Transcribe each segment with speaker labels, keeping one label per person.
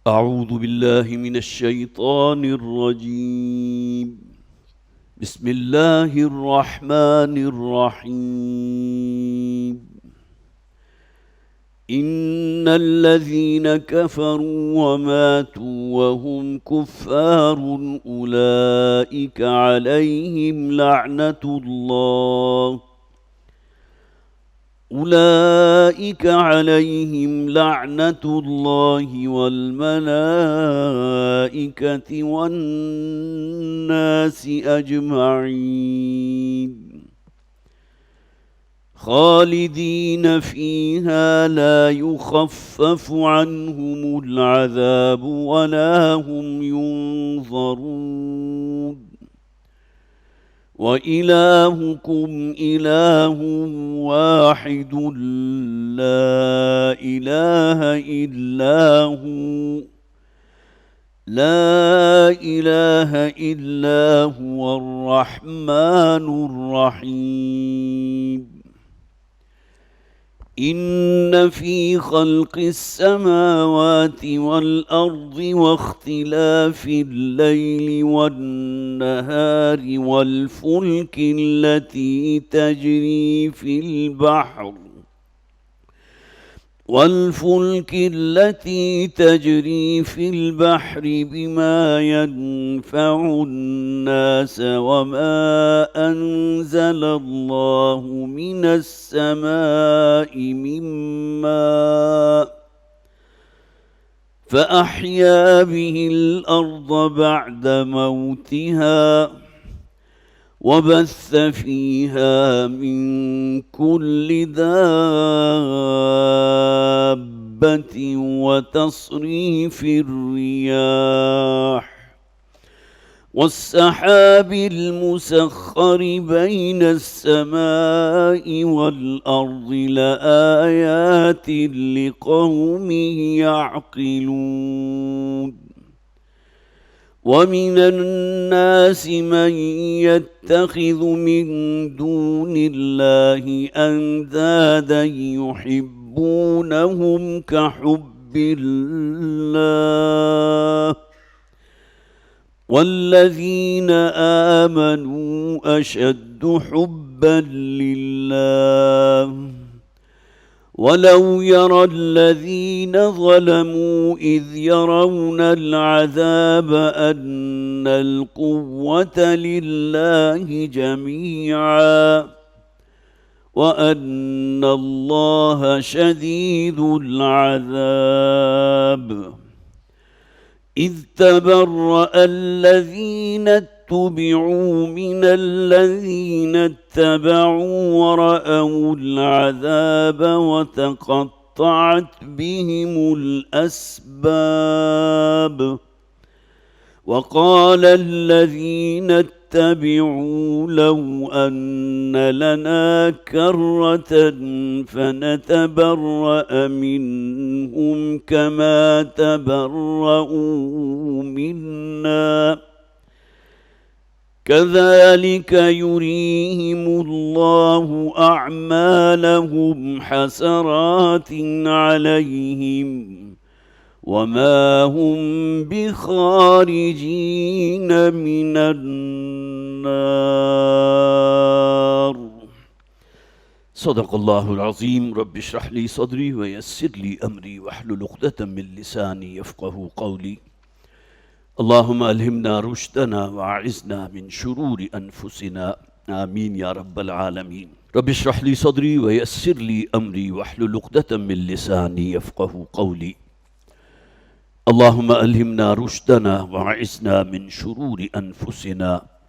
Speaker 1: أعوذ بالله من الشيطان الرجيم. بسم الله الرحمن الرحيم. إن الذين كفروا وماتوا وهم كفار أولئك عليهم لعنة الله والملائكة والناس أجمعين خالدين فيها لا يخفف عنهم العذاب ولا هم ينظرون وإلهكم إله واحد لا إله إلا هو الرحمن الرحيم. إن في خلق السماوات والأرض واختلاف الليل والنهار والفلك التي تجري في البحر بما ينفع الناس وما أنزل الله من السماء من ماء فأحيا به الأرض بعد موتها وبث فيها من كل دابة وتصريف الرياح والسحاب المسخر بين السماء والأرض لآيات لقوم يعقلون. ومن الناس من يتخذ من دون الله أندادا يحبونهم كحب الله والذين آمنوا أشد حبا لله ولو يرى الذين ظلموا إذ يرون العذاب أن القوة لله جميعا وأن الله شديد العذاب. إذ تبرأ الذين اتبعوا من الذين اتبعوا ورأوا العذاب وتقطعت بهم الأسباب. وقال الذين اتبعوا لو أن لنا كرة فنتبرأ منهم كما تبرأوا منا كذلك يريهم الله أعمالهم حسرات عليهم وما هم بخارجين من النار. صدق الله العظيم. رب اشرح لي صدري ويسر لي أمري واحلل عقدة من لساني يفقهوا قولي. اللهم ألهمنا رشدنا وأعذنا من شرور أنفسنا آمين يا رب العالمين. رب اشرح لي صدري ويسر لي أمري واحلل عقدة من لساني يفقهوا قولي. اللهم ألهمنا رشدنا وأعذنا من شرور أنفسنا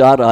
Speaker 1: 4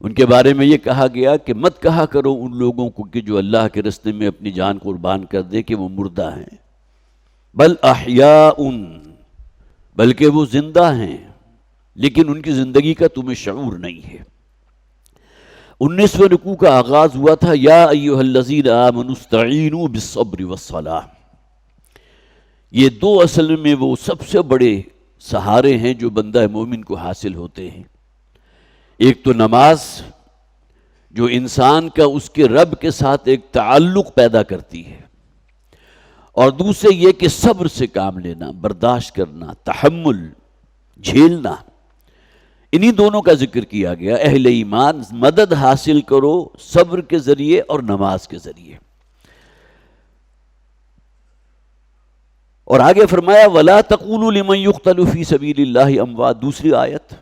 Speaker 1: ان کے بارے میں یہ کہا گیا کہ مت کہا کرو ان لوگوں کو کہ جو اللہ کے راستے میں اپنی جان قربان کر دے کہ وہ مردہ ہیں، بل احیاء، بلکہ وہ زندہ ہیں، لیکن ان کی زندگی کا تمہیں شعور نہیں ہے۔ 19ویں رکوع کا آغاز ہوا تھا یا ایھا الذین آمنوا استعینوا بالصبر والصلاۃ۔ یہ دو اصل میں وہ سب سے بڑے سہارے ہیں جو بندہ مومن کو حاصل ہوتے ہیں۔ ایک تو نماز جو انسان کا اس کے رب کے ساتھ ایک تعلق پیدا کرتی ہے، اور دوسرے یہ کہ صبر سے کام لینا، برداشت کرنا، تحمل، جھیلنا، انہی دونوں کا ذکر کیا گیا۔ اہل ایمان مدد حاصل کرو صبر کے ذریعے اور نماز کے ذریعے۔ اور آگے فرمایا وَلَا تَقُولُوا لِمَنْ يُقْتَلُ فِي سَبِيلِ اللَّهِ أَمْوَاتٌ، دوسری آیت،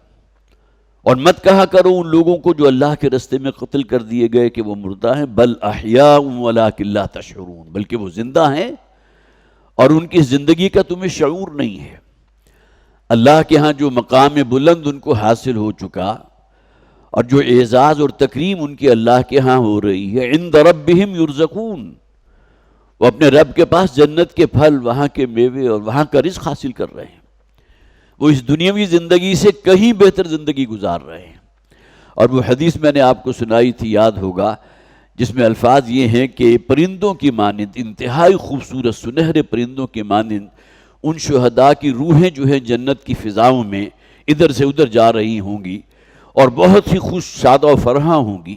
Speaker 1: اور مت کہا کرو ان لوگوں کو جو اللہ کے راستے میں قتل کر دیے گئے کہ وہ مردہ ہیں، بل احیاء وَلَٰكِن لَا تَشْعُرُونَ، بلکہ وہ زندہ ہیں اور ان کی زندگی کا تمہیں شعور نہیں ہے۔ اللہ کے ہاں جو مقام بلند ان کو حاصل ہو چکا اور جو اعزاز اور تکریم ان کی اللہ کے ہاں ہو رہی ہے، عند ربہم یرزقون، وہ اپنے رب کے پاس جنت کے پھل، وہاں کے میوے اور وہاں کا رزق حاصل کر رہے ہیں۔ وہ اس دنیاوی زندگی سے کہیں بہتر زندگی گزار رہے ہیں۔ اور وہ حدیث میں نے آپ کو سنائی تھی، یاد ہوگا، جس میں الفاظ یہ ہیں کہ پرندوں کی مانند، انتہائی خوبصورت سنہرے پرندوں کی مانند ان شہداء کی روحیں جو ہے جنت کی فضاؤں میں ادھر سے ادھر جا رہی ہوں گی اور بہت ہی خوش شاد و فرحاں ہوں گی۔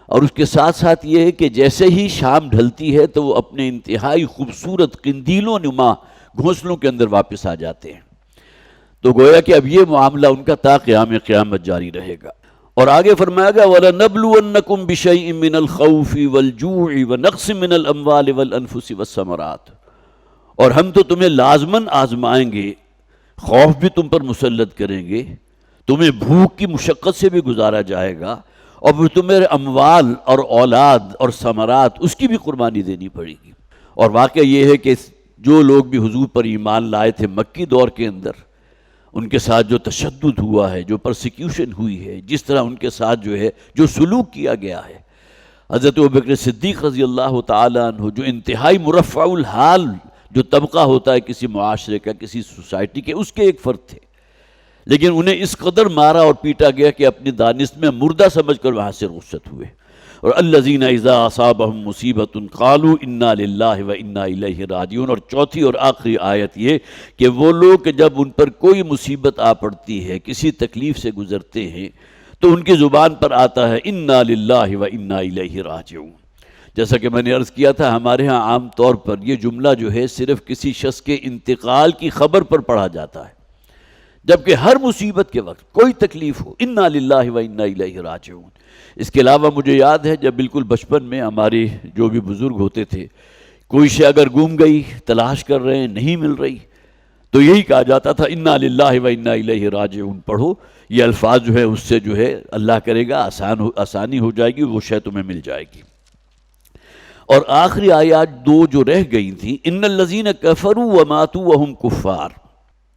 Speaker 1: اور اس کے ساتھ ساتھ یہ ہے کہ جیسے ہی شام ڈھلتی ہے تو وہ اپنے انتہائی خوبصورت قندیلوں نما گھونسلوں کے اندر واپس آ جاتے ہیں۔ تو گویا کہ اب یہ معاملہ ان کا تا قیام قیامت جاری رہے گا۔ اور آگے فرمایا گیا وَلَنَبْلُوَنَّكُمْ بِشَيْءٍ مِّنَ الْخَوْفِ وَالْجُوعِ وَنَقْصٍ مِّنَ الْأَمْوَالِ وَالْأَنفُسِ وَالثَّمَرَاتِ، اور ہم تو تمہیں لازماً آزمائیں گے، خوف بھی تم پر مسلط کریں گے، تمہیں بھوک کی مشقت سے بھی گزارا جائے گا، اور پھر تمہیں اموال اور اولاد اور ثمرات اس کی بھی قربانی دینی پڑے گی۔ اور واقعہ یہ ہے کہ جو لوگ بھی حضور پر ایمان لائے تھے مکی دور کے اندر، ان کے ساتھ جو تشدد ہوا ہے، جو پرسیکیوشن ہوئی ہے، جس طرح ان کے ساتھ جو ہے جو سلوک کیا گیا ہے، حضرت ابوبکر صدیق رضی اللہ تعالیٰ عنہ جو انتہائی مرفع الحال جو طبقہ ہوتا ہے کسی معاشرے کا، کسی سوسائٹی کے، اس کے ایک فرد تھے، لیکن انہیں اس قدر مارا اور پیٹا گیا کہ اپنی دانست میں مردہ سمجھ کر وہاں سے رخصت ہوئے۔ اور الذین اذا اصابہم مصیبۃ قالوا انا للہ و انا الیہ راجعون۔ اور چوتھی اور آخری آیت یہ کہ وہ لوگ کہ جب ان پر کوئی مصیبت آ پڑتی ہے، کسی تکلیف سے گزرتے ہیں، تو ان کی زبان پر آتا ہے انا للہ و انا الیہ راجعون۔ جیسا کہ میں نے عرض کیا تھا، ہمارے ہاں عام طور پر یہ جملہ جو ہے صرف کسی شخص کے انتقال کی خبر پر پڑھا جاتا ہے، جبکہ ہر مصیبت کے وقت کوئی تکلیف ہو انا للہ و انا الیہ راجعون۔ اس کے علاوہ مجھے یاد ہے جب بالکل بچپن میں ہمارے جو بھی بزرگ ہوتے تھے، کوئی شے اگر گم گئی، تلاش کر رہے ہیں، نہیں مل رہی، تو یہی کہا جاتا تھا انا للہ و انا الیہ راجعون پڑھو، یہ الفاظ جو ہے اس سے جو ہے اللہ کرے گا آسانی ہو جائے گی، وہ شے تمہیں مل جائے گی۔ اور آخری آیات دو جو رہ گئی تھیں، ان الذین کفروا وماتوا وهم کفار،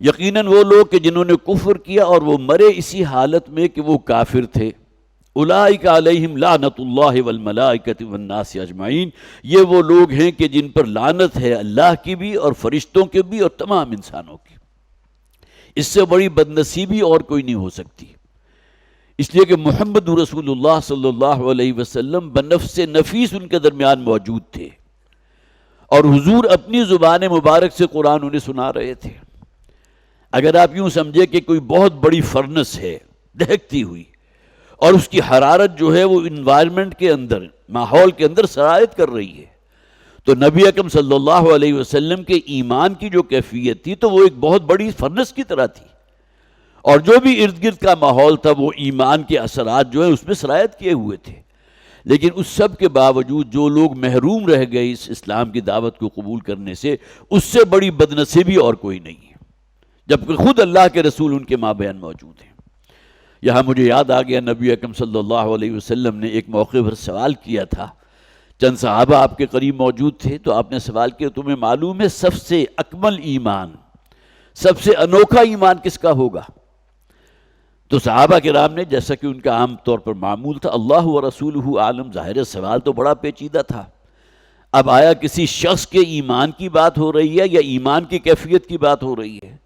Speaker 1: یقیناً وہ لوگ کہ جنہوں نے کفر کیا اور وہ مرے اسی حالت میں کہ وہ کافر تھے، اولئک علیہم لعنت اللہ والملائکۃ والناس اجمعین، یہ وہ لوگ ہیں کہ جن پر لعنت ہے اللہ کی بھی اور فرشتوں کی بھی اور تمام انسانوں کی۔ اس سے بڑی بدنصیبی اور کوئی نہیں ہو سکتی، اس لیے کہ محمد رسول اللہ صلی اللہ علیہ وسلم بنفس نفیس ان کے درمیان موجود تھے، اور حضور اپنی زبان مبارک سے قرآن انہیں سنا رہے تھے۔ اگر آپ یوں سمجھے کہ کوئی بہت بڑی فرنس ہے دہکتی ہوئی، اور اس کی حرارت جو ہے وہ انوائرمنٹ کے اندر، ماحول کے اندر سرایت کر رہی ہے، تو نبی اکرم صلی اللہ علیہ وسلم کے ایمان کی جو کیفیت تھی تو وہ ایک بہت بڑی فرنس کی طرح تھی، اور جو بھی ارد گرد کا ماحول تھا وہ ایمان کے اثرات جو ہیں اس میں سرایت کیے ہوئے تھے۔ لیکن اس سب کے باوجود جو لوگ محروم رہ گئے اس اسلام کی دعوت کو قبول کرنے سے، اس سے بڑی بدنصیبی اور کوئی نہیں ہے، جبکہ خود اللہ کے رسول ان کے مابین موجود ہیں۔ یہاں مجھے یاد آ گیا، نبی اکرم صلی اللہ علیہ وسلم نے ایک موقع پر سوال کیا تھا، چند صحابہ آپ کے قریب موجود تھے، تو آپ نے سوال کیا تمہیں معلوم ہے سب سے اکمل ایمان، سب سے انوکھا ایمان کس کا ہوگا؟ تو صحابہ کرام نے، جیسا کہ ان کا عام طور پر معمول تھا، اللہ و رسولہ عالم، ظاہر سوال تو بڑا پیچیدہ تھا. اب آیا کسی شخص کے ایمان کی بات ہو رہی ہے یا ایمان کی کیفیت کی بات ہو رہی ہے؟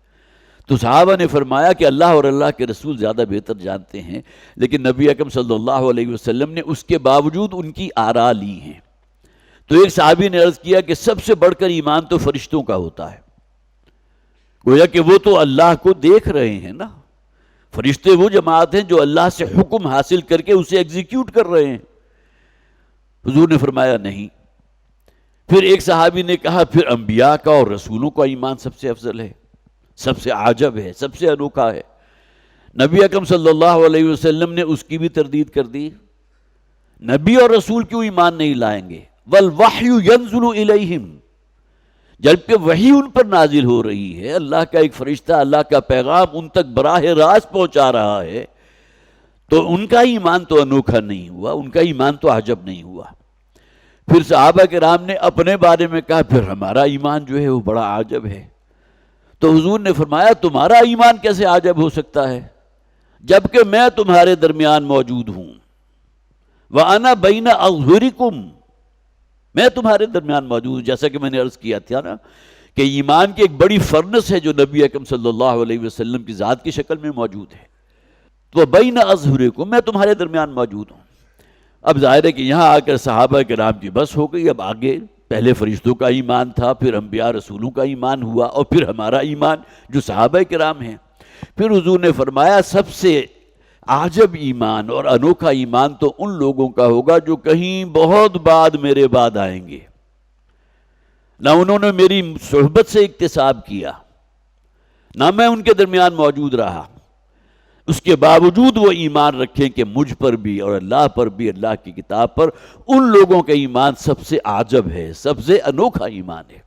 Speaker 1: تو صحابہ نے فرمایا کہ اللہ اور اللہ کے رسول زیادہ بہتر جانتے ہیں، لیکن نبی اکرم صلی اللہ علیہ وسلم نے اس کے باوجود ان کی آراء لی ہیں. تو ایک صحابی نے عرض کیا کہ سب سے بڑھ کر ایمان تو فرشتوں کا ہوتا ہے. گویا کہ وہ تو اللہ کو دیکھ رہے ہیں نا. فرشتے وہ جماعت ہیں جو اللہ سے حکم حاصل کر کے اسے ایگزیکیوٹ کر رہے ہیں. حضور نے فرمایا نہیں. پھر ایک صحابی نے کہا پھر انبیاء کا اور رسولوں کا ایمان سب سے افضل ہے، سب سے عجب ہے، سب سے انوکھا ہے. نبی اکرم صلی اللہ علیہ وسلم نے اس کی بھی تردید کر دی. نبی اور رسول کیوں ایمان نہیں لائیں گے؟ وَالْوَحْيُ يَنزُلُ إِلَيْهِمْ، جبکہ وحی ان پر نازل ہو رہی ہے، اللہ کا ایک فرشتہ اللہ کا پیغام ان تک براہ راست پہنچا رہا ہے، تو ان کا ایمان تو انوکھا نہیں ہوا، ان کا ایمان تو عجب نہیں ہوا. پھر صحابہ کرام نے اپنے بارے میں کہا پھر ہمارا ایمان جو ہے وہ بڑا عجب ہے. تو حضور نے فرمایا تمہارا ایمان کیسے عجب ہو سکتا ہے جبکہ میں تمہارے درمیان موجود ہوں. وَأَنَا بَيْنَ أَظْهُرِكُمْ، میں تمہارے درمیان موجود ہوں. جیسا کہ میں نے عرض کیا تھا نا کہ ایمان کی ایک بڑی فرنس ہے جو نبی اکرم صلی اللہ علیہ وسلم کی ذات کی شکل میں موجود ہے. تو بَيْنَ أَظْهُرِكُمْ، میں تمہارے درمیان موجود ہوں. اب ظاہر ہے کہ یہاں آ کر صحابہ کرام کی بس ہو گئی. اب آگے پہلے فرشتوں کا ایمان تھا، پھر انبیاء رسولوں کا ایمان ہوا، اور پھر ہمارا ایمان جو صحابہ کرام ہیں. پھر حضور نے فرمایا سب سے عجب ایمان اور انوکھا ایمان تو ان لوگوں کا ہوگا جو کہیں بہت بعد میرے بعد آئیں گے، نہ انہوں نے میری صحبت سے اکتساب کیا، نہ میں ان کے درمیان موجود رہا، اس کے باوجود وہ ایمان رکھیں کہ مجھ پر بھی اور اللہ پر بھی، اللہ کی کتاب پر، ان لوگوں کا ایمان سب سے عجب ہے، سب سے انوکھا ایمان ہے.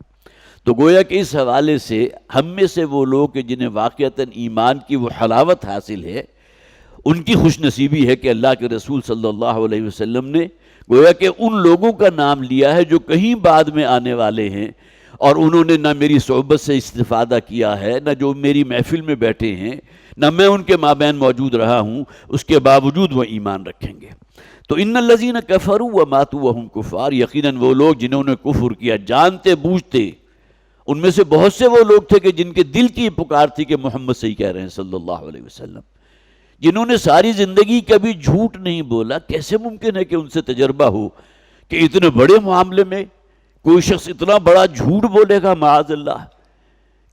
Speaker 1: تو گویا کہ اس حوالے سے ہم میں سے وہ لوگ کہ جنہیں واقعتاً ایمان کی وہ حلاوت حاصل ہے، ان کی خوش نصیبی ہے کہ اللہ کے رسول صلی اللہ علیہ وسلم نے گویا کہ ان لوگوں کا نام لیا ہے جو کہیں بعد میں آنے والے ہیں، اور انہوں نے نہ میری صحبت سے استفادہ کیا ہے، نہ جو میری محفل میں بیٹھے ہیں، نہ میں ان کے مابین موجود رہا ہوں، اس کے باوجود وہ ایمان رکھیں گے. تو ان الذین کفروا وماتوا وہم کفار، یقیناً وہ لوگ جنہوں نے کفر کیا جانتے بوجھتے. ان میں سے بہت سے وہ لوگ تھے کہ جن کے دل کی پکار تھی کہ محمد صحیح کہہ رہے ہیں صلی اللہ علیہ وسلم، جنہوں نے ساری زندگی کبھی جھوٹ نہیں بولا. کیسے ممکن ہے کہ ان سے تجربہ ہو کہ اتنے بڑے معاملے میں کوئی شخص اتنا بڑا جھوٹ بولے گا؟ معاذ اللہ،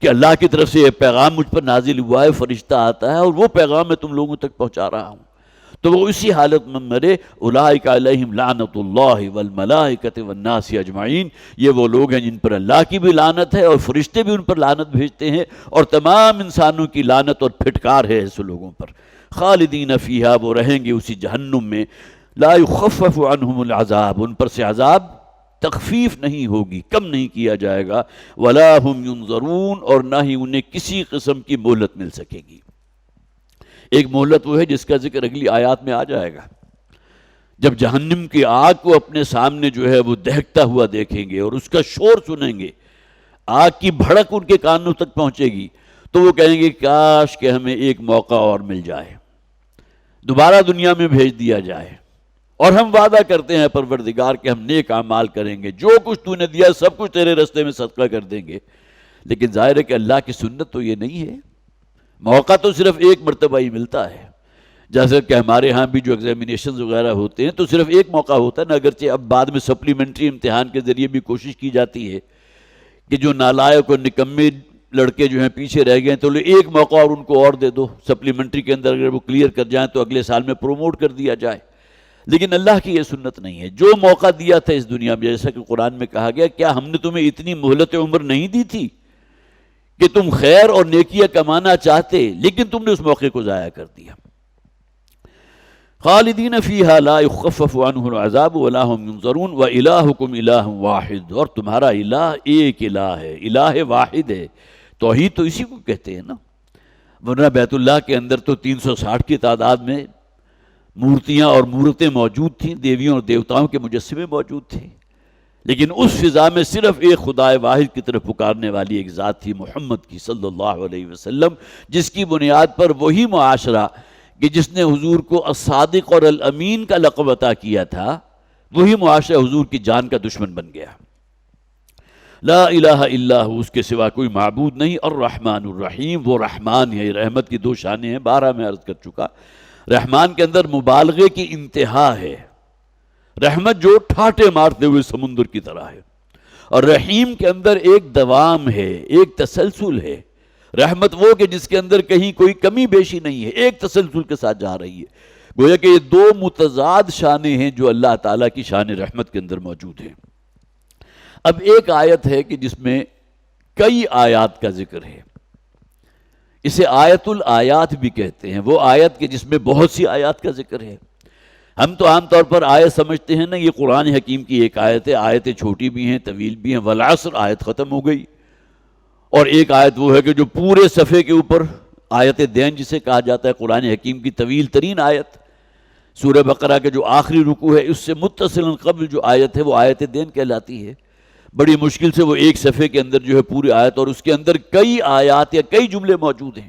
Speaker 1: کہ اللہ کی طرف سے یہ پیغام مجھ پر نازل ہوا ہے، فرشتہ آتا ہے اور وہ پیغام میں تم لوگوں تک پہنچا رہا ہوں، تو وہ اسی حالت میں مرے. اولئک علیہم لعنت اللہ والملائکۃ والناس اجمعین، یہ وہ لوگ ہیں جن پر اللہ کی بھی لعنت ہے اور فرشتے بھی ان پر لعنت بھیجتے ہیں، اور تمام انسانوں کی لعنت اور پھٹکار ہے ایسے لوگوں پر. خالدین فیہا، وہ رہیں گے اسی جہنم میں. لا یخفف عنہم العذاب، ان پر سے عذاب تخفیف نہیں ہوگی، کم نہیں کیا جائے گا. ولا ہم ینظرون، اور نہ ہی انہیں کسی قسم کی مہلت مل سکے گی. ایک مہلت وہ ہے جس کا ذکر اگلی آیات میں آ جائے گا. جب جہنم کی آگ کو اپنے سامنے جو ہے وہ دہکتا ہوا دیکھیں گے اور اس کا شور سنیں گے، آگ کی بھڑک ان کے کانوں تک پہنچے گی، تو وہ کہیں گے کاش کہ ہمیں ایک موقع اور مل جائے، دوبارہ دنیا میں بھیج دیا جائے، اور ہم وعدہ کرتے ہیں پروردگار کہ ہم نیک اعمال کریں گے، جو کچھ تو نے دیا سب کچھ تیرے رستے میں صدقہ کر دیں گے. لیکن ظاہر ہے کہ اللہ کی سنت تو یہ نہیں ہے. موقع تو صرف ایک مرتبہ ہی ملتا ہے. جیسے کہ ہمارے ہاں بھی جو ایگزامینیشنز وغیرہ ہوتے ہیں تو صرف ایک موقع ہوتا ہے نا، اگرچہ اب بعد میں سپلیمنٹری امتحان کے ذریعے بھی کوشش کی جاتی ہے کہ جو نالائق اور نکمے لڑکے جو ہیں پیچھے رہ گئے ہیں تو ایک موقع اور ان کو اور دے دو سپلیمنٹری کے اندر، اگر وہ کلیئر کر جائیں تو اگلے سال میں پروموٹ کر دیا جائے. لیکن اللہ کی یہ سنت نہیں ہے. جو موقع دیا تھا اس دنیا میں، جیسا کہ قرآن میں کہا گیا، کیا ہم نے تمہیں اتنی مہلت عمر نہیں دی تھی کہ تم خیر اور نیکیاں کمانا چاہتے، لیکن تم نے اس موقع کو ضائع کر دیا. خالدین فیہا لا یخفف عنہم العذاب ولا ہم ینظرون وإلہکم الہ واحد، اور تمہارا الہ ایک الہ ہے، الہ واحد ہے. توحید تو اسی کو کہتے ہیں نا، ورنہ بیت اللہ کے اندر تو 360 کی تعداد میں مورتیاں اور مورتیں موجود تھیں، دیویوں اور دیوتاؤں کے مجسمے موجود تھے، لیکن اس فضا میں صرف ایک خدائے واحد کی طرف پکارنے والی ایک ذات تھی، محمد کی صلی اللہ علیہ وسلم، جس کی بنیاد پر وہی معاشرہ کہ جس نے حضور کو الصادق اور الامین کا لقب عطا کیا تھا وہی معاشرہ حضور کی جان کا دشمن بن گیا۔ لا الہ الا ہو، اس کے سوا کوئی معبود نہیں، الرحمن الرحیم، وہ رحمان ہے۔ رحمت کی دو شانیں ہیں، 12 میں عرض کر چکا۔ رحمان کے اندر مبالغے کی انتہا ہے، رحمت جو ٹھاٹے مارتے ہوئے سمندر کی طرح ہے، اور رحیم کے اندر ایک دوام ہے، ایک تسلسل ہے۔ رحمت وہ کہ جس کے اندر کہیں کوئی کمی بیشی نہیں ہے، ایک تسلسل کے ساتھ جا رہی ہے۔ گویا کہ یہ دو متضاد شانیں ہیں جو اللہ تعالیٰ کی شان رحمت کے اندر موجود ہیں۔ اب ایک آیت ہے کہ جس میں کئی آیات کا ذکر ہے، اسے آیت الآیات بھی کہتے ہیں، وہ آیت کہ جس میں بہت سی آیات کا ذکر ہے۔ ہم تو عام طور پر آیت سمجھتے ہیں نا، یہ قرآن حکیم کی ایک آیت ہے، آیتیں چھوٹی بھی ہیں طویل بھی ہیں، والعصر آیت ختم ہو گئی، اور ایک آیت وہ ہے کہ جو پورے صفحے کے اوپر آیت دین جسے کہا جاتا ہے، قرآن حکیم کی طویل ترین آیت، سورہ بقرہ کے جو آخری رکوع ہے اس سے متصلاً قبل جو آیت ہے وہ آیت دین کہلاتی ہے۔ بڑی مشکل سے وہ ایک صفحے کے اندر جو ہے پوری آیت، اور اس کے اندر کئی آیات یا کئی جملے موجود ہیں۔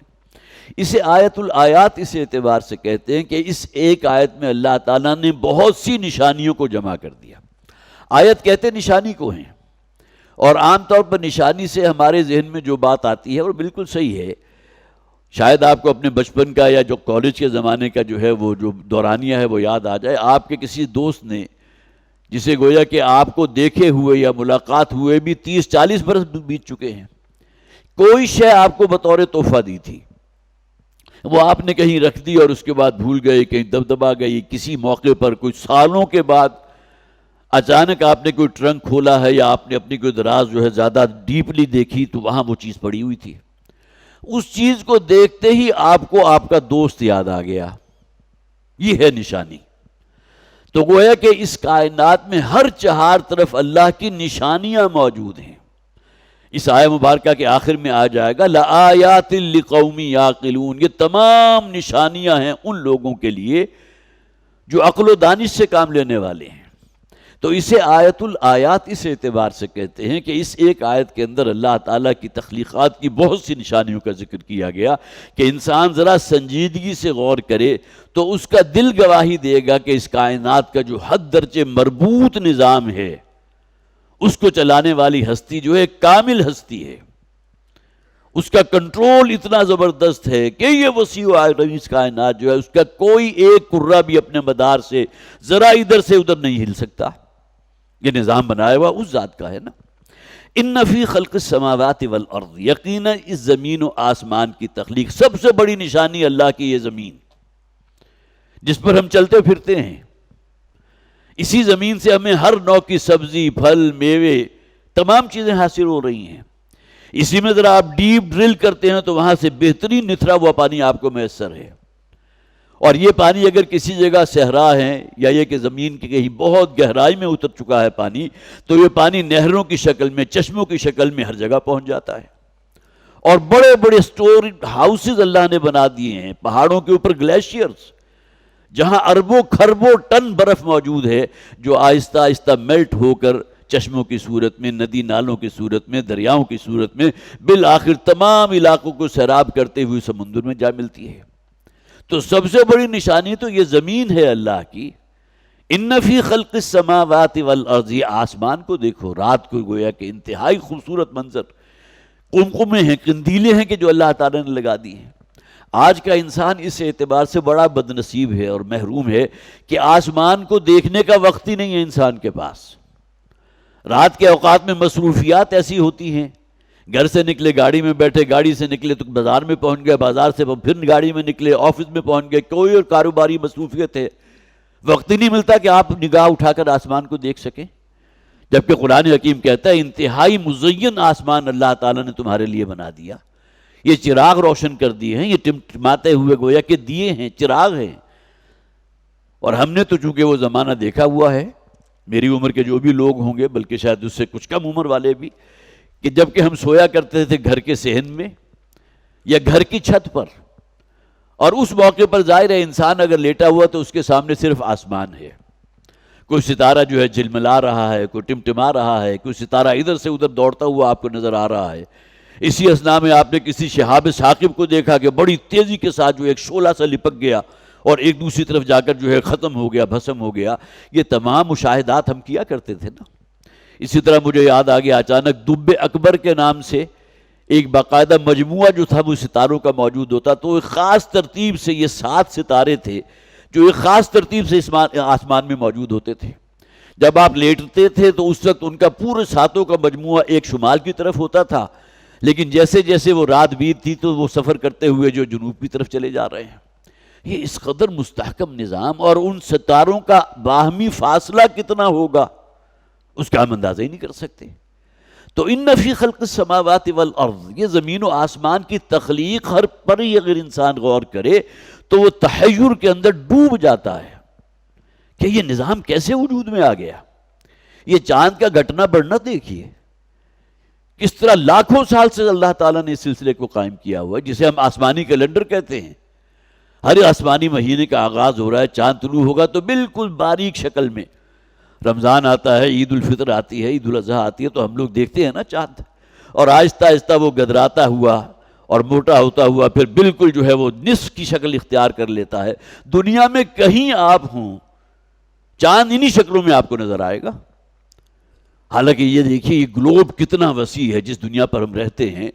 Speaker 1: اسے آیت الآیات اس اعتبار سے کہتے ہیں کہ اس ایک آیت میں اللہ تعالیٰ نے بہت سی نشانیوں کو جمع کر دیا۔ آیت کہتے نشانی کو ہیں، اور عام طور پر نشانی سے ہمارے ذہن میں جو بات آتی ہے اور بالکل صحیح ہے، شاید آپ کو اپنے بچپن کا یا جو کالج کے زمانے کا جو ہے وہ جو دورانیہ ہے وہ یاد آ جائے۔ آپ کے کسی دوست نے جسے گویا کہ آپ کو دیکھے ہوئے یا ملاقات ہوئے بھی 30-40 برس بیت چکے ہیں، کوئی شے آپ کو بطور تحفہ دی تھی، وہ آپ نے کہیں رکھ دی اور اس کے بعد بھول گئے، کہیں دبدبا گئی، کسی موقع پر کچھ سالوں کے بعد اچانک آپ نے کوئی ٹرنک کھولا ہے یا آپ نے اپنی کوئی دراز جو ہے زیادہ ڈیپلی دیکھی تو وہاں وہ چیز پڑی ہوئی تھی۔ اس چیز کو دیکھتے ہی آپ کو آپ کا دوست یاد آ گیا، یہ ہے نشانی۔ تو گویا کہ اس کائنات میں ہر چہار طرف اللہ کی نشانیاں موجود ہیں۔ اس آیہ مبارکہ کے آخر میں آ جائے گا لآیات لقوم یعقلون، یہ تمام نشانیاں ہیں ان لوگوں کے لیے جو عقل و دانش سے کام لینے والے ہیں۔ تو اسے آیت الآیات اس اعتبار سے کہتے ہیں کہ اس ایک آیت کے اندر اللہ تعالیٰ کی تخلیقات کی بہت سی نشانیوں کا ذکر کیا گیا کہ انسان ذرا سنجیدگی سے غور کرے تو اس کا دل گواہی دے گا کہ اس کائنات کا جو حد درجے مربوط نظام ہے اس کو چلانے والی ہستی جو ہے کامل ہستی ہے، اس کا کنٹرول اتنا زبردست ہے کہ یہ وسیع و عریض کائنات جو ہے اس کا کوئی ایک کرہ بھی اپنے مدار سے ذرا ادھر سے ادھر نہیں ہل سکتا۔ یہ نظام بنایا ہوا اس ذات کا ہے نا۔ ان فی خلق السماوات والارض، یقینا اس زمین و آسمان کی تخلیق، سب سے بڑی نشانی اللہ کی یہ زمین جس پر ہم چلتے پھرتے ہیں، اسی زمین سے ہمیں ہر نوع کی سبزی، پھل، میوے، تمام چیزیں حاصل ہو رہی ہیں۔ اسی میں ذرا آپ ڈیپ ڈرل کرتے ہیں تو وہاں سے بہترین نتھرا ہوا پانی آپ کو میسر ہے، اور یہ پانی اگر کسی جگہ صحرا ہے یا یہ کہ زمین کی کہیں بہت گہرائی میں اتر چکا ہے پانی، تو یہ پانی نہروں کی شکل میں، چشموں کی شکل میں ہر جگہ پہنچ جاتا ہے، اور بڑے بڑے سٹور ہاؤسز اللہ نے بنا دیے ہیں، پہاڑوں کے اوپر گلیشیئرز جہاں اربوں کھربوں ٹن برف موجود ہے جو آہستہ آہستہ میلٹ ہو کر چشموں کی صورت میں، ندی نالوں کی صورت میں، دریاؤں کی صورت میں بالآخر تمام علاقوں کو سیراب کرتے ہوئے سمندر میں جا ملتی ہے۔ تو سب سے بڑی نشانی تو یہ زمین ہے اللہ کی۔ ان فی خلق السماوات والارض، یہ آسمان کو دیکھو، رات کو گویا کہ انتہائی خوبصورت منظر، قمقمے ہیں، قندیلیں ہیں کہ جو اللہ تعالیٰ نے لگا دی ہیں۔ آج کا انسان اس اعتبار سے بڑا بد نصیب ہے اور محروم ہے کہ آسمان کو دیکھنے کا وقت ہی نہیں ہے انسان کے پاس۔ رات کے اوقات میں مصروفیات ایسی ہوتی ہیں، گھر سے نکلے گاڑی میں بیٹھے، گاڑی سے نکلے تو بازار میں پہنچ گئے، بازار سے پھر گاڑی میں نکلے آفس میں پہنچ گئے، کوئی اور کاروباری مصروفیت ہے، وقت ہی نہیں ملتا کہ آپ نگاہ اٹھا کر آسمان کو دیکھ سکیں۔ جبکہ قرآن حکیم کہتا ہے انتہائی مزین آسمان اللہ تعالیٰ نے تمہارے لیے بنا دیا، یہ چراغ روشن کر دیے ہیں، یہ ٹمٹماتے ہوئے گویا کہ دیے ہیں، چراغ ہیں۔ اور ہم نے تو چونکہ وہ زمانہ دیکھا ہوا ہے، میری عمر کے جو بھی لوگ ہوں گے، بلکہ شاید اس سے کچھ کم عمر والے بھی، کہ جب کہ ہم سویا کرتے تھے گھر کے صحن میں یا گھر کی چھت پر، اور اس موقع پر ظاہر ہے انسان اگر لیٹا ہوا تو اس کے سامنے صرف آسمان ہے، کوئی ستارہ جو ہے جھلملا رہا ہے، کوئی ٹمٹما رہا ہے، کوئی ستارہ ادھر سے ادھر دوڑتا ہوا آپ کو نظر آ رہا ہے۔ اسی اثناء میں آپ نے کسی شہاب ثاقب کو دیکھا کہ بڑی تیزی کے ساتھ جو ایک شعلہ سا لپک گیا اور ایک دوسری طرف جا کر جو ہے ختم ہو گیا، بھسم ہو گیا. یہ تمام مشاہدات ہم کیا کرتے تھے نا. اسی طرح مجھے یاد آ گیا اچانک دب اکبر کے نام سے ایک باقاعدہ مجموعہ جو تھا وہ ستاروں کا موجود ہوتا. تو ایک خاص ترتیب سے یہ 7 ستارے تھے جو ایک خاص ترتیب سے آسمان میں موجود ہوتے تھے. جب آپ لیٹتے تھے تو اس وقت ان کا پورے 7 کا مجموعہ ایک شمال کی طرف ہوتا تھا، لیکن جیسے جیسے وہ رات بیت تھی تو وہ سفر کرتے ہوئے جو جنوب کی طرف چلے جا رہے ہیں. یہ اس قدر مستحکم نظام، اور ان ستاروں کا باہمی فاصلہ کتنا ہوگا اس کا ہم اندازہ ہی نہیں کر سکتے. تو ان فی خلق السماوات والارض، یہ زمین و آسمان کی تخلیق ہر پر ہی اگر انسان غور کرے تو وہ تحیر کے اندر ڈوب جاتا ہے کہ یہ نظام کیسے وجود میں آ گیا. یہ چاند کا گھٹنا بڑھنا دیکھیے، کس طرح لاکھوں سال سے اللہ تعالیٰ نے اس سلسلے کو قائم کیا ہوا ہے جسے ہم آسمانی کیلنڈر کہتے ہیں. ہر آسمانی مہینے کا آغاز ہو رہا ہے، چاند طلوع ہوگا تو بالکل باریک شکل میں رمضان آتا ہے، عید الفطر آتی ہے، عید الاضحیٰ آتی ہے تو ہم لوگ دیکھتے ہیں نا چاند، اور آہستہ آہستہ وہ گدراتا ہوا اور موٹا ہوتا ہوا پھر بالکل جو ہے وہ نصف کی شکل اختیار کر لیتا ہے. دنیا میں کہیں آپ ہوں چاند انہی شکلوں میں آپ کو نظر آئے گا. حالانکہ یہ دیکھیے یہ گلوب کتنا وسیع ہے جس دنیا پر ہم رہتے ہیں.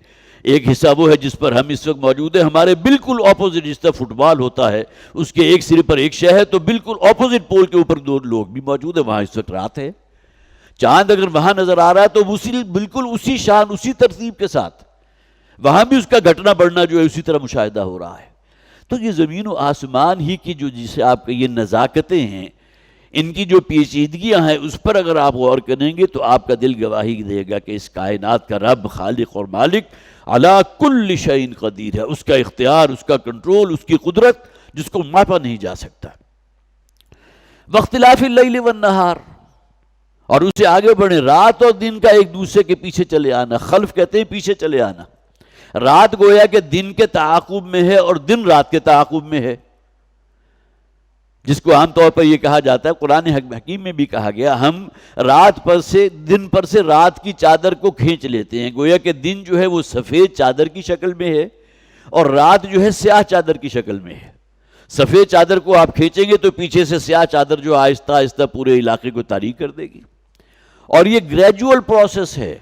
Speaker 1: ایک حصہ وہ ہے جس پر ہم اس وقت موجود ہیں، ہمارے بالکل اپوزٹ جس طرح فٹ بال ہوتا ہے اس کے ایک سرے پر ایک شے ہے تو بالکل اپوزٹ پول کے اوپر 2 لوگ بھی موجود ہیں. وہاں اس وقت رات ہے. چاند اگر وہاں نظر آ رہا ہے تو بالکل اسی شان اسی ترتیب کے ساتھ وہاں بھی اس کا گھٹنا بڑھنا جو ہے اسی طرح مشاہدہ ہو رہا ہے. تو یہ زمین و آسمان ہی کی جو جسے آپ یہ نزاکتیں ہیں، ان کی جو پیچیدگیاں ہیں اس پر اگر آپ غور کریں گے تو آپ کا دل گواہی دے گا کہ اس کائنات کا رب، خالق اور مالک علی کل شیء قدیر ہے. اس کا اختیار، اس کا کنٹرول، اس کی قدرت جس کو ماپا نہیں جا سکتا. واختلاف اللیل والنہار، اور اسے آگے بڑھیں، رات اور دن کا ایک دوسرے کے پیچھے چلے آنا. خلف کہتے ہیں پیچھے چلے آنا. رات گویا کہ دن کے تعاقب میں ہے اور دن رات کے تعاقب میں ہے، جس کو عام طور پر یہ کہا جاتا ہے، قرآن حکیم میں بھی کہا گیا، ہم دن پر سے رات کی چادر کو کھینچ لیتے ہیں. گویا کہ دن جو ہے وہ سفید چادر کی شکل میں ہے اور رات جو ہے سیاہ چادر کی شکل میں ہے. سفید چادر کو آپ کھینچیں گے تو پیچھے سے سیاہ چادر جو آہستہ آہستہ پورے علاقے کو تاریک کر دے گی. اور یہ گریجول پروسیس ہے.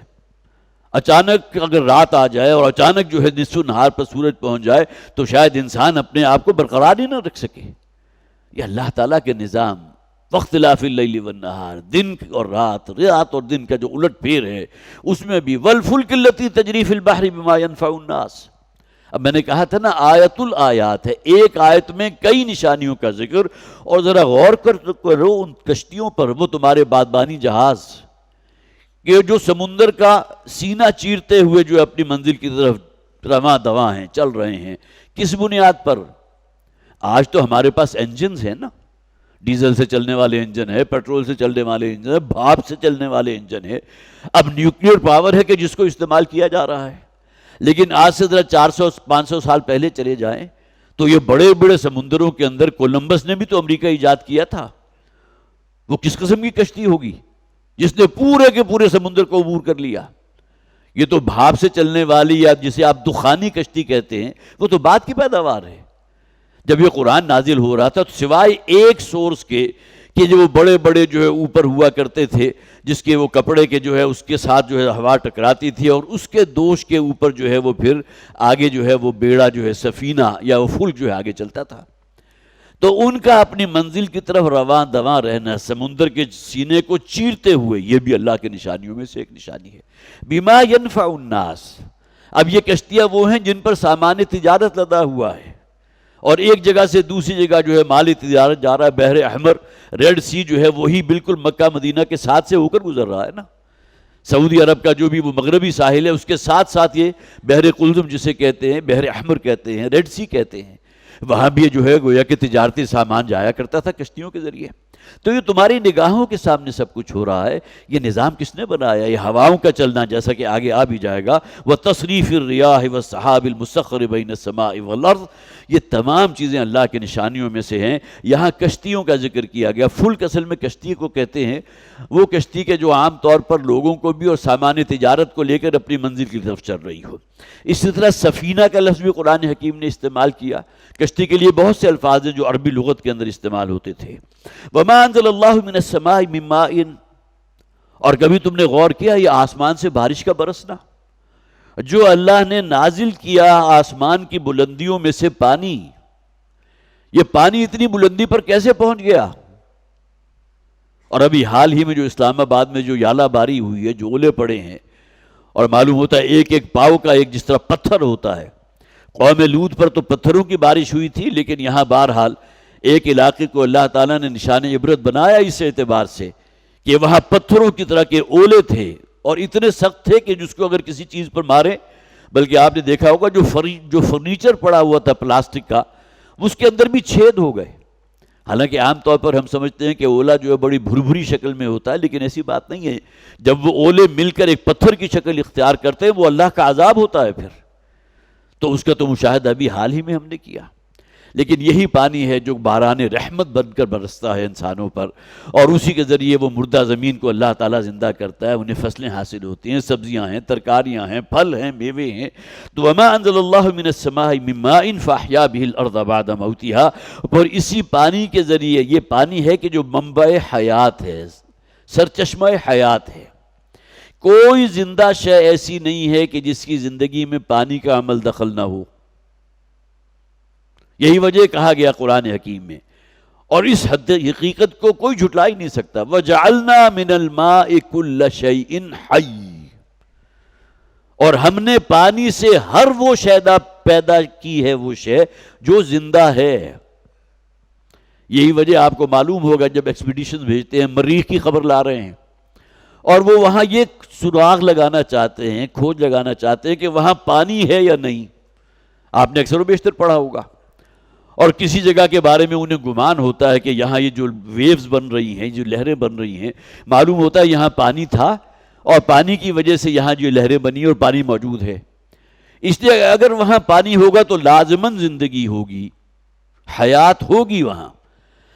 Speaker 1: اچانک اگر رات آ جائے اور اچانک جو ہے نصف نہار پر سورج پہنچ جائے تو شاید انسان اپنے آپ کو برقرار ہی نہ رکھ سکے. یہ اللہ تعالیٰ کے نظام، واختلاف اللیل والنہار، دن اور رات اور دن کا جو الٹ پھیر ہے اس میں بھی، والفلک التی تجری فی البحر بما ینفع الناس. اب میں نے کہا تھا نا آیت الآیات ہے، ایک آیت میں کئی نشانیوں کا ذکر. اور ذرا غور کرو ان کشتیوں پر، وہ تمہارے بادبانی جہاز کہ جو سمندر کا سینہ چیرتے ہوئے جو اپنی منزل کی طرف رواں دواں ہیں، چل رہے ہیں. کس بنیاد پر؟ آج تو ہمارے پاس انجنز ہیں نا، ڈیزل سے چلنے والے انجن ہے، پیٹرول سے چلنے والے انجن ہے، بھاپ سے چلنے والے انجن ہے. اب نیوکلیئر پاور ہے کہ جس کو استعمال کیا جا رہا ہے. لیکن آج سے ذرا 400-500 سال پہلے چلے جائیں تو یہ بڑے بڑے سمندروں کے اندر کولمبس نے بھی تو امریکہ ایجاد کیا تھا. وہ کس قسم کی کشتی ہوگی جس نے پورے کے پورے سمندر کو عبور کر لیا؟ یہ تو بھاپ سے چلنے والی، یا جسے آپ دخانی کشتی کہتے ہیں، وہ تو بعد کی پیداوار ہے. جب یہ قرآن نازل ہو رہا تھا تو سوائے ایک سورس کے کہ جو وہ بڑے بڑے جو ہے اوپر ہوا کرتے تھے، جس کے وہ کپڑے کے جو ہے اس کے ساتھ جو ہے ہوا ٹکراتی تھی اور اس کے دوش کے اوپر جو ہے وہ پھر آگے جو ہے وہ بیڑا جو ہے سفینہ یا وہ فلک جو ہے آگے چلتا تھا. تو ان کا اپنی منزل کی طرف رواں دواں رہنا سمندر کے سینے کو چیرتے ہوئے، یہ بھی اللہ کے نشانیوں میں سے ایک نشانی ہے. بما ینفع الناس. اب یہ کشتیاں وہ ہیں جن پر سامان تجارت لدا ہوا ہے اور ایک جگہ سے دوسری جگہ جو ہے مالی تجارت جا رہا ہے. بحر احمر، ریڈ سی جو ہے وہی بالکل مکہ مدینہ کے ساتھ سے ہو کر گزر رہا ہے نا. سعودی عرب کا جو بھی وہ مغربی ساحل ہے اس کے ساتھ ساتھ یہ بحر قلزم جسے کہتے ہیں، بحر احمر کہتے ہیں، ریڈ سی کہتے ہیں، وہاں بھی جو ہے گویا کہ تجارتی سامان جایا کرتا تھا کشتیوں کے ذریعے. تو یہ تمہاری نگاہوں کے سامنے سب کچھ ہو رہا ہے. یہ نظام کس نے بنایا؟ یہ ہواؤں کا چلنا، جیسا کہ آگے آ بھی جائے گا، وَتَصْرِيفِ الرِّيَاحِ وَالسَّحَابِ الْمُسَخَّرِ بَيْنَ السَّمَاءِ وَالْأَرْضِ. یہ تمام چیزیں اللہ کی نشانیوں میں سے ہیں. یہاں کشتیوں کا ذکر کیا گیا. فلک اصل میں کشتی کو کہتے ہیں، وہ کشتی کے جو عام طور پر لوگوں کو بھی اور سامان تجارت کو لے کر اپنی منزل کی طرف چل رہی ہو. اسی طرح سفینہ کا لفظ بھی قرآن حکیم نے استعمال کیا. کشتی کے لیے بہت سے الفاظ ہیں جو عربی لغت کے اندر استعمال ہوتے تھے. وَمَا أَنزَلَ اللَّهُ مِنَ السَّمَاءِ مِن مَاءٍ، اور کبھی تم نے غور کیا یہ آسمان سے بارش کا برسنا؟ جو اللہ نے نازل کیا آسمان کی بلندیوں میں سے پانی، یہ پانی اتنی بلندی پر کیسے پہنچ گیا؟ اور ابھی حال ہی میں جو اسلام آباد میں جو یالہ باری ہوئی ہے، جو اولے پڑے ہیں، اور معلوم ہوتا ہے ایک ایک پاؤ کا ایک جس طرح پتھر ہوتا ہے. قوم لوط پر تو پتھروں کی بارش ہوئی تھی، لیکن یہاں بہرحال ایک علاقے کو اللہ تعالیٰ نے نشان عبرت بنایا اس اعتبار سے کہ وہاں پتھروں کی طرح کے اولے تھے، اور اتنے سخت تھے کہ جس کو اگر کسی چیز پر مارے، بلکہ آپ نے دیکھا ہوگا جو فرنیچر پڑا ہوا تھا پلاسٹک کا، اس کے اندر بھی چھید ہو گئے. حالانکہ عام طور پر ہم سمجھتے ہیں کہ اولا جو ہے بڑی بھربھری شکل میں ہوتا ہے، لیکن ایسی بات نہیں ہے. جب وہ اولے مل کر ایک پتھر کی شکل اختیار کرتے ہیں وہ اللہ کا عذاب ہوتا ہے پھر. تو اس کا تو مشاہدہ ابھی حال ہی میں ہم نے کیا. لیکن یہی پانی ہے جو باران رحمت بن کر برستا ہے انسانوں پر، اور اسی کے ذریعے وہ مردہ زمین کو اللہ تعالیٰ زندہ کرتا ہے، انہیں فصلیں حاصل ہوتی ہیں، سبزیاں ہیں، ترکاریاں ہیں، پھل ہیں، میوے ہیں. تو وما انزل اللہ من السماء من ماء فاحیا به الارض بعد موتها، اور اسی پانی کے ذریعے، یہ پانی ہے کہ جو منبع حیات ہے، سرچشمہ حیات ہے. کوئی زندہ شے ایسی نہیں ہے کہ جس کی زندگی میں پانی کا عمل دخل نہ ہو. یہی وجہ کہا گیا قرآن حکیم میں، اور اس حد حقیقت کو کوئی جھٹلا ہی نہیں سکتا. وَجَعَلْنَا مِنَ الْمَاءِ كُلَّ شَيْءٍ حَيٍّ، اور ہم نے پانی سے ہر وہ شے پیدا کی ہے، وہ شے جو زندہ ہے. یہی وجہ آپ کو معلوم ہوگا جب ایکسپیڈیشن بھیجتے ہیں، مریخ کی خبر لا رہے ہیں، اور وہ وہاں یہ سراغ لگانا چاہتے ہیں، کھوج لگانا چاہتے ہیں کہ وہاں پانی ہے یا نہیں. آپ نے اکثر و بیشتر پڑھا ہوگا. اور کسی جگہ کے بارے میں انہیں گمان ہوتا ہے کہ یہاں یہ جو ویوز بن رہی ہیں، جو لہریں بن رہی ہیں، معلوم ہوتا ہے یہاں پانی تھا، اور پانی کی وجہ سے یہاں جو لہریں بنی اور پانی موجود ہے. اس لیے اگر وہاں پانی ہوگا تو لازماً زندگی ہوگی، حیات ہوگی وہاں.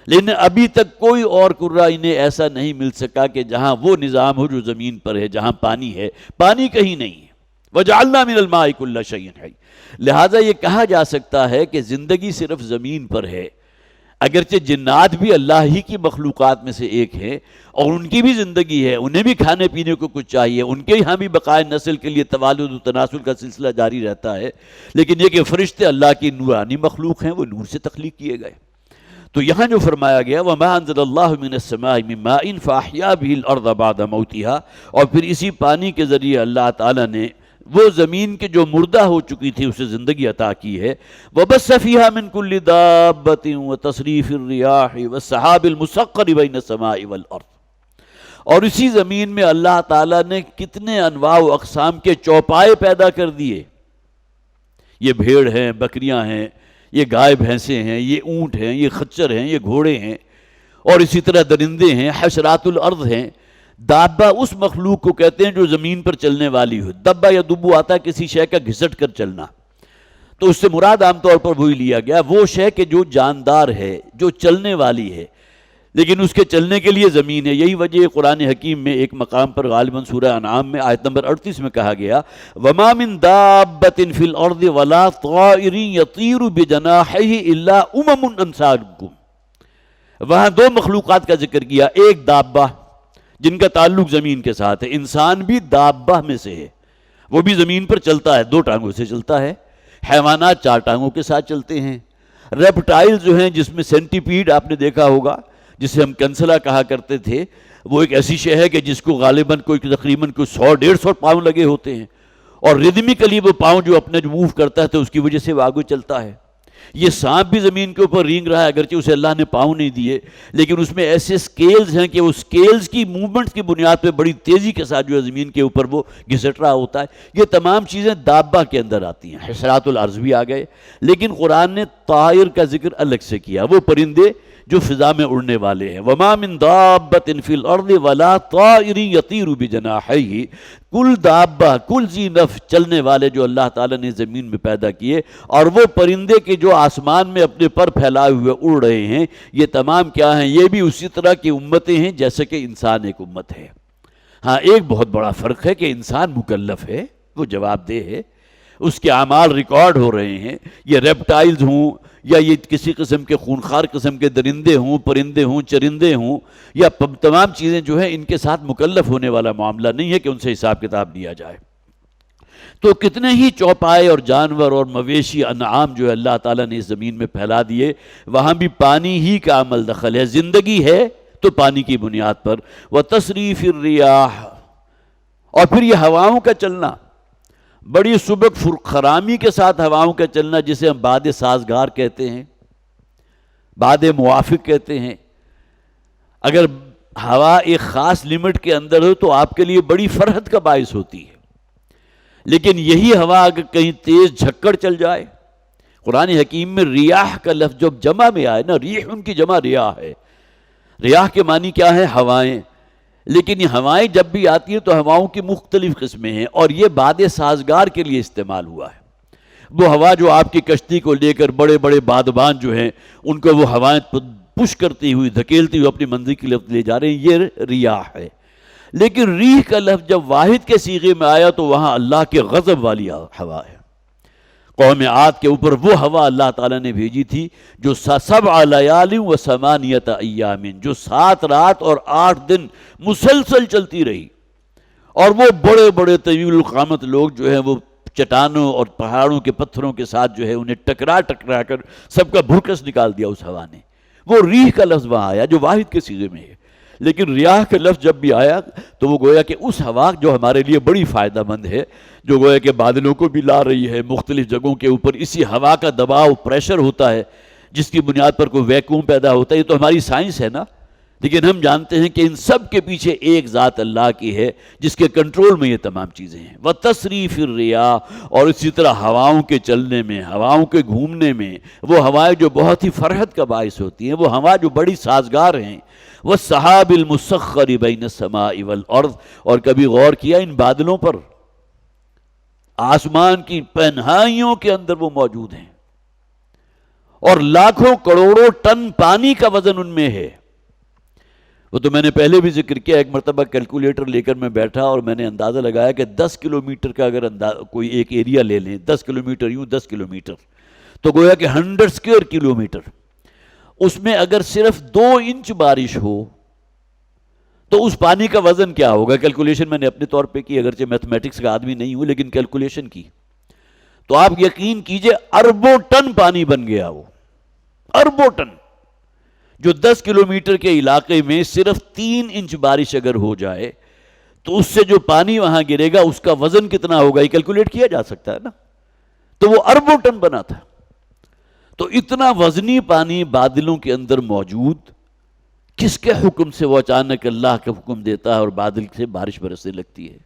Speaker 1: لیکن ابھی تک کوئی اور کرہ انہیں ایسا نہیں مل سکا کہ جہاں وہ نظام ہو جو زمین پر ہے، جہاں پانی ہے. پانی کہیں نہیں ہے. وَجَعَلْنَا مِنَ الْمَاءِ كُلَّ شَيْءٍ حَيٍّ، لہٰذا یہ کہا جا سکتا ہے کہ زندگی صرف زمین پر ہے. اگرچہ جنات بھی اللہ ہی کی مخلوقات میں سے ایک ہیں، اور ان کی بھی زندگی ہے، انہیں بھی کھانے پینے کو کچھ چاہیے، ان کے یہاں بھی بقائے نسل کے لیے توالد و تناسل کا سلسلہ جاری رہتا ہے. لیکن یہ کہ فرشتے اللہ کی نورانی مخلوق ہیں، وہ نور سے تخلیق کیے گئے. تو یہاں جو فرمایا گیا وَمَا أَنزَلَ اللَّهُ مِنَ السَّمَاءِ مِن مَاءٍ فَأَحْيَا بِهِ الْأَرْضَ بَعْدَ مَوْتِهَا، اور پھر اسی پانی کے ذریعے اللہ تعالیٰ نے وہ زمین کے جو مردہ ہو چکی تھی اسے زندگی عطا کی ہے. وَبَثَّ فِيهَا مِن كُلِّ دَابَّةٍ وَتَصْرِيفِ الرِّيَاحِ وَالسَّحَابِ الْمُسَخَّرِ بَيْنَ السَّمَاءِ وَالْأَرْضِ، اور اسی زمین میں اللہ تعالیٰ نے کتنے انواع و اقسام کے چوپائے پیدا کر دیے. یہ بھیڑ ہیں، بکریاں ہیں، یہ گائے بھینسیں ہیں، یہ اونٹ ہیں، یہ خچر ہیں، یہ گھوڑے ہیں، اور اسی طرح درندے ہیں، حشرات الارض ہیں. دابہ اس مخلوق کو کہتے ہیں جو زمین پر چلنے والی ہو. دبہ یا دبو آتا ہے کسی شے کا گھسٹ کر چلنا، تو اس سے مراد عام طور پر وہی لیا گیا، وہ شے کہ جو جاندار ہے، جو چلنے والی ہے، لیکن اس کے چلنے کے لیے زمین ہے. یہی وجہ قرآن حکیم میں ایک مقام پر غالباً سورہ انعام میں آیت نمبر 38 میں کہا گیا وَمَا مِن دَابَّةٍ فِي الْأَرْضِ وَلَا طَائِرٍ يَطِيرُ بِجَنَاحَيْهِ إِلَّا أُمَمٌ أَمْثَالُكُمْ. وہاں دو مخلوقات کا ذکر کیا، ایک دابہ جن کا تعلق زمین کے ساتھ ہے. انسان بھی دابہ میں سے ہے، وہ بھی زمین پر چلتا ہے، دو ٹانگوں سے چلتا ہے. حیوانات چار ٹانگوں کے ساتھ چلتے ہیں. ریپٹائل جو ہیں جس میں سینٹی پیڈ آپ نے دیکھا ہوگا جسے ہم کنسلا کہا کرتے تھے، وہ ایک ایسی شے ہے کہ جس کو غالباً تقریباً 100-150 پاؤں لگے ہوتے ہیں، اور ردمکلی وہ پاؤں جو اپنے جو موو کرتا ہے تو اس کی وجہ سے وہ آگے چلتا ہے. یہ سانپ بھی زمین کے اوپر رینگ رہا ہے، اگرچہ اسے اللہ نے پاؤں نہیں دیے، لیکن اس میں ایسے سکیلز ہیں کہ وہ سکیلز کی موومنٹس کی بنیاد پہ بڑی تیزی کے ساتھ جو ہے زمین کے اوپر وہ گھسٹ رہا ہوتا ہے. یہ تمام چیزیں دابہ کے اندر آتی ہیں. حشرات الارض بھی آ گئے، لیکن قرآن نے طائر کا ذکر الگ سے کیا، وہ پرندے جو فضا میں اڑنے والے ہیں. وَمَا مِن دَابَّةٍ فِي الْأَرْضِ وَلَا طَائِرٍ يَطِيرُ بِجَنَاحَيْهِ، کل دابہ، کل ذی نفس چلنے والے جو اللہ تعالیٰ نے زمین میں پیدا کیے، اور وہ پرندے کے جو آسمان میں اپنے پر پھیلائے ہوئے اڑ رہے ہیں، یہ تمام کیا ہیں؟ یہ بھی اسی طرح کی امتیں ہیں جیسے کہ انسان ایک امت ہے. ہاں ایک بہت بڑا فرق ہے کہ انسان مکلف ہے، وہ جواب دہ ہے، اس کے اعمال ریکارڈ ہو رہے ہیں، یہ ریپٹائلز ہوں یا یہ کسی قسم کے خونخوار قسم کے درندے ہوں، پرندے ہوں، چرندے ہوں، یا تمام چیزیں جو ہیں ان کے ساتھ مکلف ہونے والا معاملہ نہیں ہے کہ ان سے حساب کتاب لیا جائے۔ تو کتنے ہی چوپائے اور جانور اور مویشی انعام جو ہے اللہ تعالیٰ نے اس زمین میں پھیلا دیے، وہاں بھی پانی ہی کا عمل دخل ہے۔ زندگی ہے تو پانی کی بنیاد پر۔ وتصریف الریاح، اور پھر یہ ہواؤں کا چلنا، بڑی سبک خرامی کے ساتھ ہواؤں کا چلنا، جسے ہم باد سازگار کہتے ہیں، باد موافق کہتے ہیں۔ اگر ہوا ایک خاص لمٹ کے اندر ہو تو آپ کے لیے بڑی فرحت کا باعث ہوتی ہے، لیکن یہی ہوا اگر کہیں تیز جھکڑ چل جائے، قرآن حکیم میں ریاح کا لفظ جب جمع میں آئے نا، ریح ان کی جمع ریاح ہے۔ ریاح کے معنی کیا ہے؟ ہوائیں۔ لیکن یہ ہوائیں جب بھی آتی ہیں تو ہواؤں کی مختلف قسمیں ہیں، اور یہ باد سازگار کے لیے استعمال ہوا ہے۔ وہ ہوا جو آپ کی کشتی کو لے کر بڑے بڑے بادبان جو ہیں ان کو وہ ہوائیں پش کرتی ہوئی، دھکیلتی ہوئی اپنی منزل کی طرف لے جا رہے ہیں، یہ ریاح ہے۔ لیکن ریح کا لفظ جب واحد کے صیغے میں آیا تو وہاں اللہ کے غضب والی ہوا ہے۔ قوم عاد کے اوپر وہ ہوا اللہ تعالیٰ نے بھیجی تھی جو 7 لیال و 8 ایام، جو 7 رات اور 8 دن مسلسل چلتی رہی، اور وہ بڑے بڑے طویل القامت لوگ جو ہیں وہ چٹانوں اور پہاڑوں کے پتھروں کے ساتھ جو ہے انہیں ٹکرا کر سب کا بھرکس نکال دیا اس ہوا نے۔ وہ ریح کا لفظ وہاں آیا جو واحد کے صیغے میں ہے، لیکن ریاح کا لفظ جب بھی آیا تو وہ گویا کہ اس ہوا جو ہمارے لیے بڑی فائدہ مند ہے، جو گویا کہ بادلوں کو بھی لا رہی ہے، مختلف جگہوں کے اوپر اسی ہوا کا دباؤ، پریشر ہوتا ہے جس کی بنیاد پر کوئی ویکیوم پیدا ہوتا ہے۔ یہ تو ہماری سائنس ہے نا، لیکن ہم جانتے ہیں کہ ان سب کے پیچھے ایک ذات اللہ کی ہے جس کے کنٹرول میں یہ تمام چیزیں ہیں۔ وتصریف الریاح، اور اسی طرح ہواؤں کے چلنے میں، ہواؤں کے گھومنے میں، وہ ہوائیں جو بہت ہی فرحت کا باعث ہوتی ہیں، وہ ہوا جو بڑی سازگار ہیں۔ والسحاب المسخر بین السماء والارض، اور کبھی غور کیا ان بادلوں پر؟ آسمان کی پنہائیوں کے اندر وہ موجود ہیں، اور لاکھوں کروڑوں ٹن پانی کا وزن ان میں ہے۔ وہ تو میں نے پہلے بھی ذکر کیا، ایک مرتبہ کیلکولیٹر لے کر میں بیٹھا اور میں نے اندازہ لگایا کہ 10 کلومیٹر کا اگر کوئی ایک ایریا لے لیں، 10 کلومیٹر یوں 10 کلومیٹر، تو گویا کہ 100 اسکوائر کلومیٹر، اس میں اگر صرف 2 انچ بارش ہو تو اس پانی کا وزن کیا ہوگا؟ کیلکولیشن میں نے اپنے طور پہ کی، اگرچہ میتھمیٹکس کا آدمی نہیں ہوں لیکن کیلکولیشن کی، تو آپ یقین کیجئے اربوں ٹن پانی بن گیا، وہ اربوں ٹن، جو 10 کلومیٹر کے علاقے میں صرف 3 انچ بارش اگر ہو جائے تو اس سے جو پانی وہاں گرے گا اس کا وزن کتنا ہوگا، یہ کیلکولیٹ کیا جا سکتا ہے نا، تو وہ اربوں ٹن بنا تھا۔ تو اتنا وزنی پانی بادلوں کے اندر موجود، کس کے حکم سے وہ اچانک اللہ کا حکم دیتا ہے اور بادل سے بارش برسنے لگتی ہے؟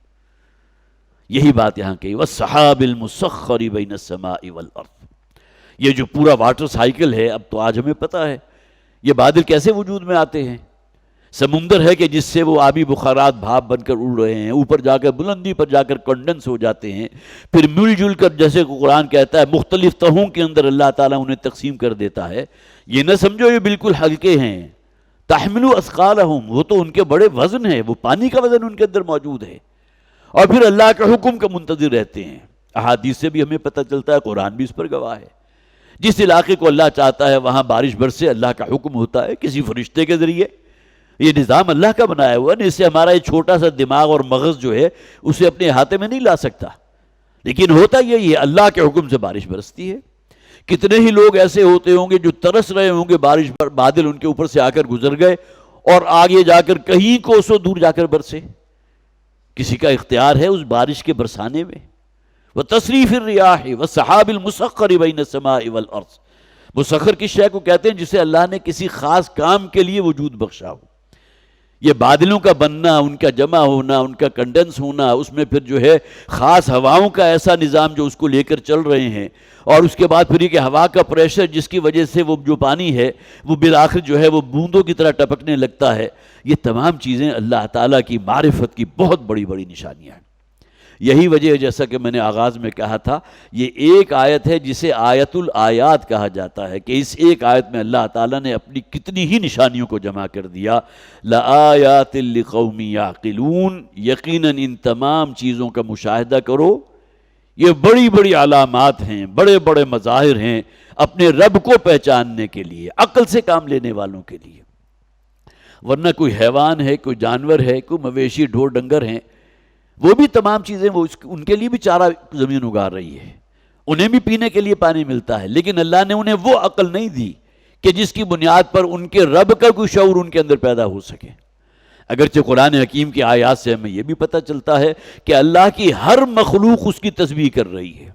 Speaker 1: یہی بات یہاں کہی، وَالسَّحَابِ الْمُسَخَّرِ بَيْنَ السَّمَاءِ وَالْأَرْضِ۔ یہ جو پورا واٹر سائیکل ہے، اب تو آج ہمیں پتہ ہے یہ بادل کیسے وجود میں آتے ہیں۔ سمندر ہے کہ جس سے وہ آبی بخارات بھاپ بن کر اڑ رہے ہیں، اوپر جا کر بلندی پر جا کر کنڈنس ہو جاتے ہیں، پھر مل جل کر جیسے قرآن کہتا ہے مختلف تہوں کے اندر اللہ تعالیٰ انہیں تقسیم کر دیتا ہے۔ یہ نہ سمجھو یہ بالکل ہلکے ہیں، تحملوا اثقالہم، وہ تو ان کے بڑے وزن ہے، وہ پانی کا وزن ان کے اندر موجود ہے، اور پھر اللہ کے حکم کا منتظر رہتے ہیں۔ احادیث سے بھی ہمیں پتہ چلتا ہے، قرآن بھی اس پر گواہ ہے، جس علاقے کو اللہ چاہتا ہے وہاں بارش برسے، اللہ کا حکم ہوتا ہے کسی فرشتے کے ذریعے۔ یہ نظام اللہ کا بنایا ہوا ہے، اس سے ہمارا یہ چھوٹا سا دماغ اور مغز جو ہے اسے اپنے احاطے میں نہیں لا سکتا، لیکن ہوتا یہی ہے، اللہ کے حکم سے بارش برستی ہے۔ کتنے ہی لوگ ایسے ہوتے ہوں گے جو ترس رہے ہوں گے بارش پر، بادل ان کے اوپر سے آ کر گزر گئے اور آگے جا کر کہیں کوسوں دور جا کر برسے۔ کسی کا اختیار ہے اس بارش کے برسانے میں۔ وَتَصْرِيفِ الرِّيَاحِ وَالسَّحَابِ الْمُسَخَّرِ بَيْنَ السَّمَاءِ وَالْأَرْضِ۔ مسخر کس شے کو کہتے ہیں؟ جسے اللہ نے کسی خاص کام کے لیے وجود بخشا ہو۔ یہ بادلوں کا بننا، ان کا جمع ہونا، ان کا کنڈنس ہونا، اس میں پھر جو ہے خاص ہواؤں کا ایسا نظام جو اس کو لے کر چل رہے ہیں، اور اس کے بعد پھر یہ کہ ہوا کا پریشر جس کی وجہ سے وہ جو پانی ہے وہ بالآخر جو ہے وہ بوندوں کی طرح ٹپکنے لگتا ہے۔ یہ تمام چیزیں اللہ تعالیٰ کی معرفت کی بہت بڑی بڑی نشانیاں ہیں۔ یہی وجہ ہے جیسا کہ میں نے آغاز میں کہا تھا، یہ ایک آیت ہے جسے آیت الآیات کہا جاتا ہے، کہ اس ایک آیت میں اللہ تعالیٰ نے اپنی کتنی ہی نشانیوں کو جمع کر دیا۔ لَآیَاتٍ لِقَوْمٍ یعقلون، یقیناً ان تمام چیزوں کا مشاہدہ کرو، یہ بڑی بڑی علامات ہیں، بڑے بڑے مظاہر ہیں اپنے رب کو پہچاننے کے لیے، عقل سے کام لینے والوں کے لیے۔ ورنہ کوئی حیوان ہے، کوئی جانور ہے، کوئی مویشی ڈھور ڈنگر ہیں، وہ بھی تمام چیزیں ان کے لیے بھی چارہ زمین اگا رہی ہے، انہیں بھی پینے کے لیے پانی ملتا ہے، لیکن اللہ نے انہیں وہ عقل نہیں دی کہ جس کی بنیاد پر ان کے رب کا کوئی شعور ان کے اندر پیدا ہو سکے۔ اگرچہ قرآن حکیم کی آیات سے ہمیں یہ بھی پتہ چلتا ہے کہ اللہ کی ہر مخلوق اس کی تسبیح کر رہی ہے۔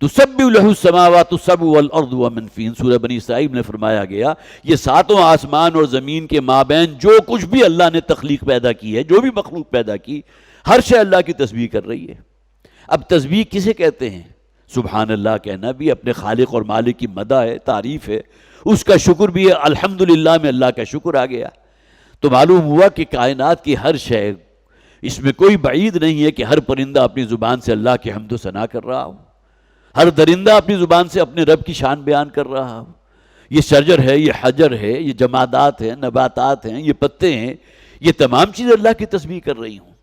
Speaker 1: تسبح لہ السماوات السبع والارض ومن فیہن، سورہ بنی اسرائیل میں فرمایا گیا یہ ساتوں آسمان اور زمین کے مابین جو کچھ بھی اللہ نے تخلیق پیدا کی ہے، جو بھی مخلوق پیدا کی، ہر شے اللہ کی تسبیح کر رہی ہے۔ اب تسبیح کسے کہتے ہیں؟ سبحان اللہ کہنا بھی اپنے خالق اور مالک کی مدح ہے، تعریف ہے، اس کا شکر بھی ہے، الحمدللہ میں اللہ کا شکر آ گیا۔ تو معلوم ہوا کہ کائنات کی ہر شے، اس میں کوئی بعید نہیں ہے کہ ہر پرندہ اپنی زبان سے اللہ کی حمد و ثنا کر رہا ہو، ہر درندہ اپنی زبان سے اپنے رب کی شان بیان کر رہا ہو۔ یہ شجر ہے، یہ حجر ہے، یہ جمادات ہیں، نباتات ہیں، یہ پتے ہیں، یہ تمام چیزیں اللہ کی تسبیح کر رہی ہوں۔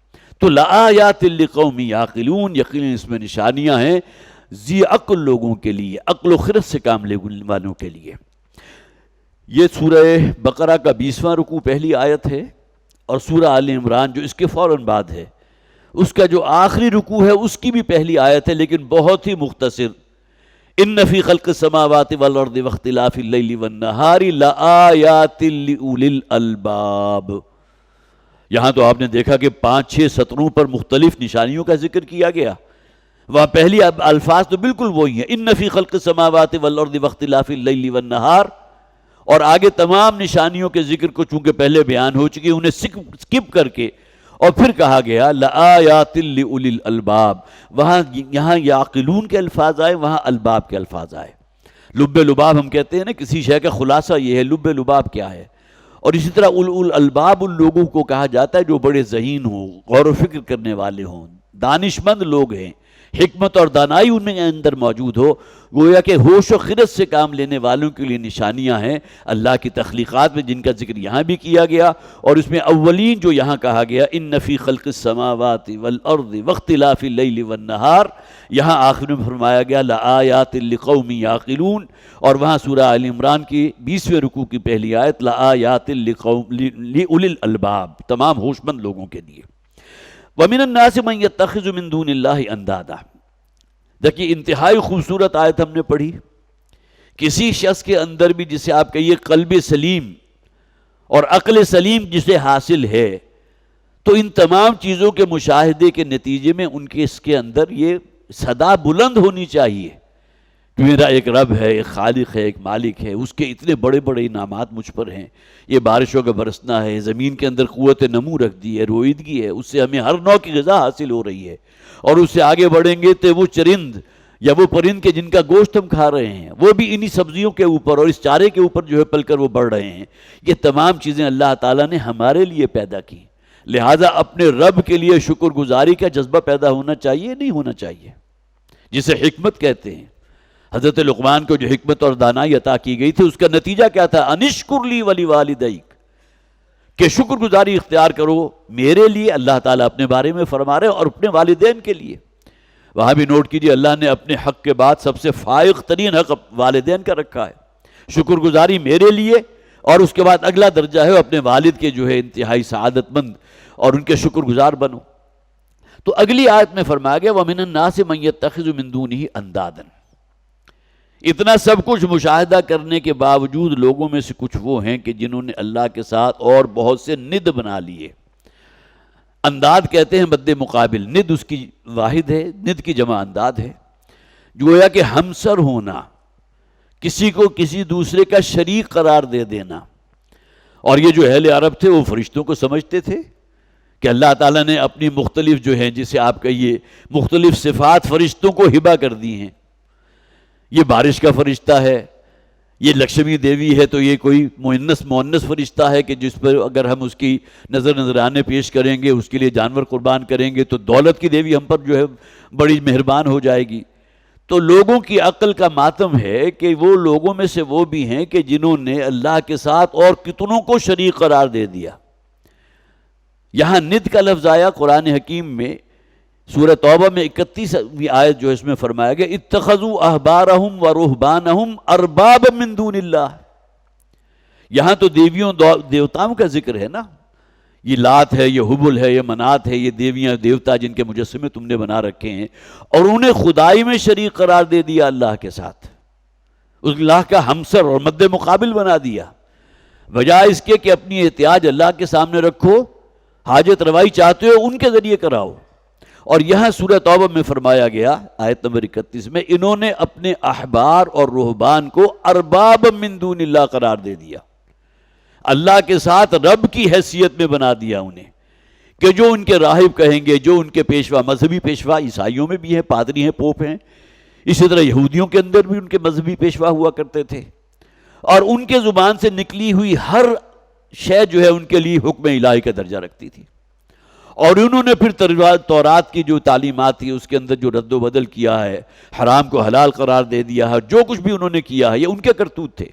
Speaker 1: تو لآیات لقوم یعقلون، یقیناً اس میں نشانیاں ہیں ذی عقل لوگوں کے لیے، عقل و خرد سے کام لینے والوں کے لیے۔ یہ سورہ بقرہ کا 20واں رکوع پہلی آیت ہے، اور سورہ آل عمران جو اس کے فوراً بعد ہے اس کا جو آخری رکوع ہے اس کی بھی پہلی آیت ہے، لیکن بہت ہی مختصر۔ ان فی خلق السماوات والارض واختلاف اللیل والنہار لآیات لأولی الالباب۔ یہاں تو آپ نے دیکھا کہ 5-6 سطروں پر مختلف نشانیوں کا ذکر کیا گیا، وہاں پہلی الفاظ تو بالکل وہی ہیں، ان فی خلق السماوات والارض واختلاف اللیل والنہار، اور آگے تمام نشانیوں کے ذکر کو چونکہ پہلے بیان ہو چکی انہیں سکپ کر کے اور پھر کہا گیا لآیات لأولی الالباب۔ وہاں یہاں یعقلون کے الفاظ آئے، وہاں الباب کے الفاظ آئے۔ لب لباب ہم کہتے ہیں نا، کسی شے کا خلاصہ یہ ہے، لب لباب کیا ہے؟ اور اسی طرح الالباب ان لوگوں کو کہا جاتا ہے جو بڑے ذہین ہوں، غور و فکر کرنے والے ہوں، دانش مند لوگ ہیں، حکمت اور دانائی ان میں اندر موجود ہو، گویا کہ ہوش و خرد سے کام لینے والوں کے لیے نشانیاں ہیں اللہ کی تخلیقات میں، جن کا ذکر یہاں بھی کیا گیا۔ اور اس میں اولین جو یہاں کہا گیا ان فی خلق السماوات والارض واختلاف اللیل والنہار، یہاں آخر میں فرمایا گیا لآیات لقوم یعقلون، اور وہاں سورہ آل عمران کی 20ویں رکوع کی پہلی آیت لآیات لأولی الالباب، تمام ہوش مند لوگوں کے لیے۔ وَمِنَ النَّاسِ مَن يَتَّخِذُ مِن دُونِ اللَّهِ أَندَادًا۔ دیکھیے انتہائی خوبصورت آیت ہم نے پڑھی۔ کسی شخص کے اندر بھی جسے آپ کہیے قلب سلیم اور عقل سلیم جسے حاصل ہے، تو ان تمام چیزوں کے مشاہدے کے نتیجے میں ان کے اس کے اندر یہ صدا بلند ہونی چاہیے کہ میرا ایک رب ہے، ایک خالق ہے، ایک مالک ہے، اس کے اتنے بڑے بڑے انعامات مجھ پر ہیں، یہ بارشوں کا برسنا ہے، زمین کے اندر قوت نمو رکھ دی ہے، روئیدگی ہے، اس سے ہمیں ہر نوع کی غذا حاصل ہو رہی ہے، اور اس سے آگے بڑھیں گے تو وہ چرند یا وہ پرند کے جن کا گوشت ہم کھا رہے ہیں وہ بھی انہی سبزیوں کے اوپر اور اس چارے کے اوپر جو ہے پل کر وہ بڑھ رہے ہیں۔ یہ تمام چیزیں اللہ تعالیٰ نے ہمارے لیے پیدا کی، لہٰذا اپنے رب کے لیے شکر گزاری کا جذبہ پیدا ہونا چاہیے، نہیں ہونا چاہیے، جسے حکمت کہتے ہیں۔ حضرت لقمان کو جو حکمت اور دانائی عطا کی گئی تھی اس کا نتیجہ کیا تھا؟ انشکر لی ولوالدیک، کہ شکر گزاری اختیار کرو میرے لیے، اللہ تعالیٰ اپنے بارے میں فرما رہے اور اپنے والدین کے لیے۔ وہاں بھی نوٹ کیجئے اللہ نے اپنے حق کے بعد سب سے فائق ترین حق والدین کا رکھا ہے، شکر گزاری میرے لیے، اور اس کے بعد اگلا درجہ ہے اپنے والد کے جو ہے انتہائی سعادت مند اور ان کے شکر گزار بنو۔ تو اگلی آیت میں فرمایا گیا وَمِنَ النَّاسِ مَن يَتَّخِذُ مِن دُونِهِ أَندَادًا۔ اتنا سب کچھ مشاہدہ کرنے کے باوجود لوگوں میں سے کچھ وہ ہیں کہ جنہوں نے اللہ کے ساتھ اور بہت سے ند بنا لیے۔ انداد کہتے ہیں مد مقابل، ند اس کی واحد ہے، ند کی جمع انداد ہے، گویا کہ ہمسر ہونا، کسی کو کسی دوسرے کا شریک قرار دے دینا۔ اور یہ جو اہل عرب تھے وہ فرشتوں کو سمجھتے تھے کہ اللہ تعالیٰ نے اپنی مختلف جو ہیں جسے آپ کہیے مختلف صفات فرشتوں کو ہبہ کر دی ہیں۔ یہ بارش کا فرشتہ ہے، یہ لکشمی دیوی ہے، تو یہ کوئی مؤنث فرشتہ ہے کہ جس پر اگر ہم اس کی نذرانے پیش کریں گے، اس کے لیے جانور قربان کریں گے تو دولت کی دیوی ہم پر جو ہے بڑی مہربان ہو جائے گی۔ تو لوگوں کی عقل کا ماتم ہے کہ وہ لوگوں میں سے وہ بھی ہیں کہ جنہوں نے اللہ کے ساتھ اور کتنوں کو شریک قرار دے دیا۔ یہاں ند کا لفظ آیا قرآن حکیم میں، سورہ توبہ میں 31ویں آیت جو اس میں فرمایا گیا اتخذوا احبارہم ورہبانہم اربابا من دون اللہ. یہاں تو دیویوں دیوتاؤں کا ذکر ہے نا. یہ لات ہے، یہ حبل ہے، یہ منات ہے، یہ دیویاں دیوتا جن کے مجسمے تم نے بنا رکھے ہیں، اور انہیں خدائی میں شریک قرار دے دیا اللہ کے ساتھ، اس اللہ کا ہمسر اور مد مقابل بنا دیا. بجائے اس کے کہ اپنی احتیاج اللہ کے سامنے رکھو، حاجت روائی چاہتے ہو ان کے ذریعے کراؤ. اور یہاں سورہ توبہ میں فرمایا گیا آیت نمبر 31 میں انہوں نے اپنے احبار اور رہبان کو ارباب من دون اللہ قرار دے دیا، اللہ کے ساتھ رب کی حیثیت میں بنا دیا انہیں، کہ جو ان کے راہب کہیں گے، جو ان کے پیشوا، مذہبی پیشوا عیسائیوں میں بھی ہیں، پادری ہیں، پوپ ہیں، اسی طرح یہودیوں کے اندر بھی ان کے مذہبی پیشوا ہوا کرتے تھے، اور ان کے زبان سے نکلی ہوئی ہر شے جو ہے ان کے لیے حکم الہی کا درجہ رکھتی تھی. اور انہوں نے پھر تورات کی جو تعلیمات تھی اس کے اندر جو رد و بدل کیا ہے، حرام کو حلال قرار دے دیا ہے، جو کچھ بھی انہوں نے کیا ہے یہ ان کے کرتوت تھے.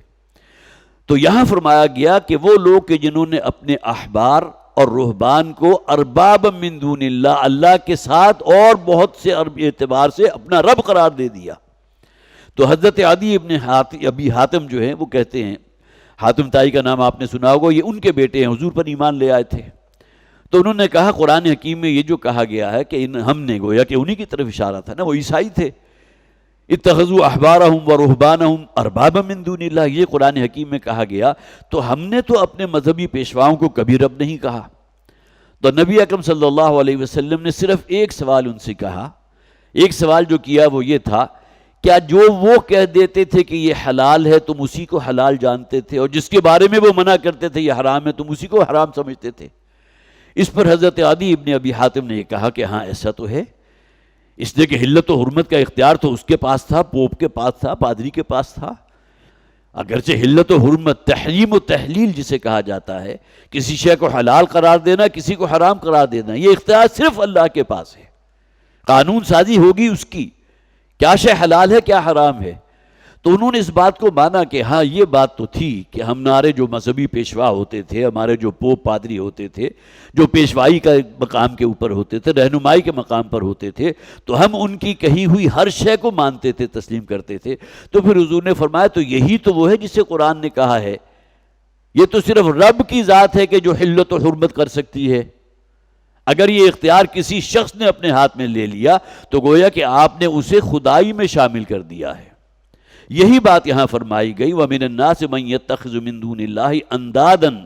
Speaker 1: تو یہاں فرمایا گیا کہ وہ لوگ کہ جنہوں نے اپنے احبار اور رہبان کو ارباب من دون اللہ، اللہ کے ساتھ اور بہت سے اعتبار سے اپنا رب قرار دے دیا. تو حضرت عدی ابن ابی حاتم جو ہیں وہ کہتے ہیں، حاتم طائی کا نام آپ نے سنا ہوگا، یہ ان کے بیٹے ہیں، حضور پر ایمان لے آئے تھے. تو انہوں نے کہا قرآن حکیم میں یہ جو کہا گیا ہے کہ ہم نے گویا کہ انہی کی طرف اشارہ تھا نا، وہ عیسائی تھے، اتخذوا احبارہم ورہبانہم اربابا من دون اللہ، یہ قرآن حکیم میں کہا گیا، تو ہم نے تو اپنے مذہبی پیشواؤں کو کبھی رب نہیں کہا. تو نبی اکرم صلی اللہ علیہ وسلم نے صرف ایک سوال ان سے کہا، ایک سوال جو کیا وہ یہ تھا، کیا جو وہ کہہ دیتے تھے کہ یہ حلال ہے تم اسی کو حلال جانتے تھے، اور جس کے بارے میں وہ منع کرتے تھے یہ حرام ہے تم اسی کو حرام سمجھتے تھے؟ اس پر حضرت عدی ابن ابی حاتم نے یہ کہا کہ ہاں ایسا تو ہے، اس لیے کہ حلت و حرمت کا اختیار تو اس کے پاس تھا، پوپ کے پاس تھا، پادری کے پاس تھا. اگرچہ حلت و حرمت، تحریم و تحلیل جسے کہا جاتا ہے، کسی شے کو حلال قرار دینا، کسی کو حرام قرار دینا، یہ اختیار صرف اللہ کے پاس ہے. قانون سازی ہوگی اس کی، کیا شے حلال ہے کیا حرام ہے. تو انہوں نے اس بات کو مانا کہ ہاں یہ بات تو تھی کہ ہمارے جو مذہبی پیشوا ہوتے تھے، ہمارے جو پوپ پادری ہوتے تھے، جو پیشوائی کا مقام کے اوپر ہوتے تھے، رہنمائی کے مقام پر ہوتے تھے، تو ہم ان کی کہی ہوئی ہر شے کو مانتے تھے، تسلیم کرتے تھے. تو پھر حضور نے فرمایا تو یہی تو وہ ہے جسے قرآن نے کہا ہے، یہ تو صرف رب کی ذات ہے کہ جو حلت و حرمت کر سکتی ہے. اگر یہ اختیار کسی شخص نے اپنے ہاتھ میں لے لیا تو گویا کہ آپ نے اسے خدائی میں شامل کر دیا ہے. یہی بات یہاں فرمائی گئی وَمِنَ النَّاسِ مَن يَتَّخِذُ مِن دُونِ اللَّهِ أَندَادًا،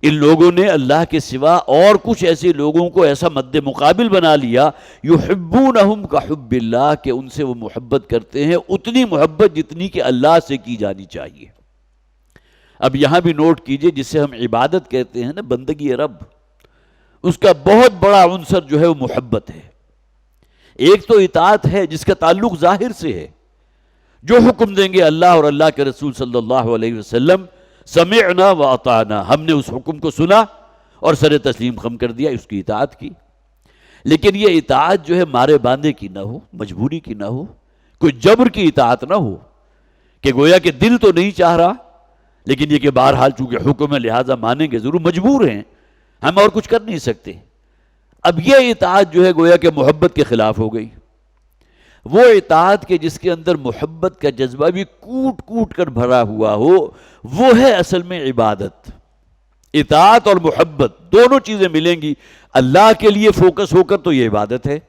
Speaker 1: ان لوگوں نے اللہ کے سوا اور کچھ ایسے لوگوں کو ایسا مد مقابل بنا لیا، يُحِبُّونَهُمْ كَحُبِّ اللَّهِ، کہ ان سے وہ محبت کرتے ہیں اتنی محبت جتنی کہ اللہ سے کی جانی چاہیے. اب یہاں بھی نوٹ کیجئے، جسے ہم عبادت کہتے ہیں نا، بندگی رب، اس کا بہت بڑا عنصر جو ہے وہ محبت ہے. ایک تو اطاعت ہے جس کا تعلق ظاہر سے ہے، جو حکم دیں گے اللہ اور اللہ کے رسول صلی اللہ علیہ وسلم، سمعنا و اطعنا، ہم نے اس حکم کو سنا اور سر تسلیم خم کر دیا، اس کی اطاعت کی. لیکن یہ اطاعت جو ہے مارے باندھے کی نہ ہو، مجبوری کی نہ ہو، کوئی جبر کی اطاعت نہ ہو، کہ گویا کہ دل تو نہیں چاہ رہا لیکن یہ کہ بہرحال چونکہ حکم ہے لہٰذا مانیں گے، ضرور مجبور ہیں، ہم اور کچھ کر نہیں سکتے. اب یہ اطاعت جو ہے گویا کہ محبت کے خلاف ہو گئی. وہ اطاعت کے جس کے اندر محبت کا جذبہ بھی کوٹ کوٹ کر بھرا ہوا ہو، وہ ہے اصل میں عبادت. اطاعت اور محبت دونوں چیزیں ملیں گی اللہ کے لیے فوکس ہو کر تو یہ عبادت ہے،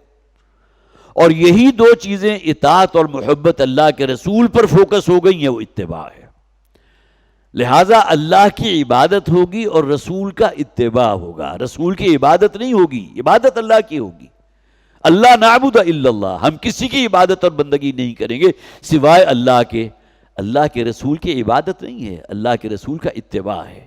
Speaker 1: اور یہی دو چیزیں اطاعت اور محبت اللہ کے رسول پر فوکس ہو گئی ہیں، وہ اتباع ہے. لہٰذا اللہ کی عبادت ہوگی اور رسول کا اتباع ہوگا. رسول کی عبادت نہیں ہوگی، عبادت اللہ کی ہوگی. اللہ نعبد الا اللہ، ہم کسی کی عبادت اور بندگی نہیں کریں گے سوائے اللہ کے. اللہ کے رسول کی عبادت نہیں ہے، اللہ کے رسول کا اتباع ہے.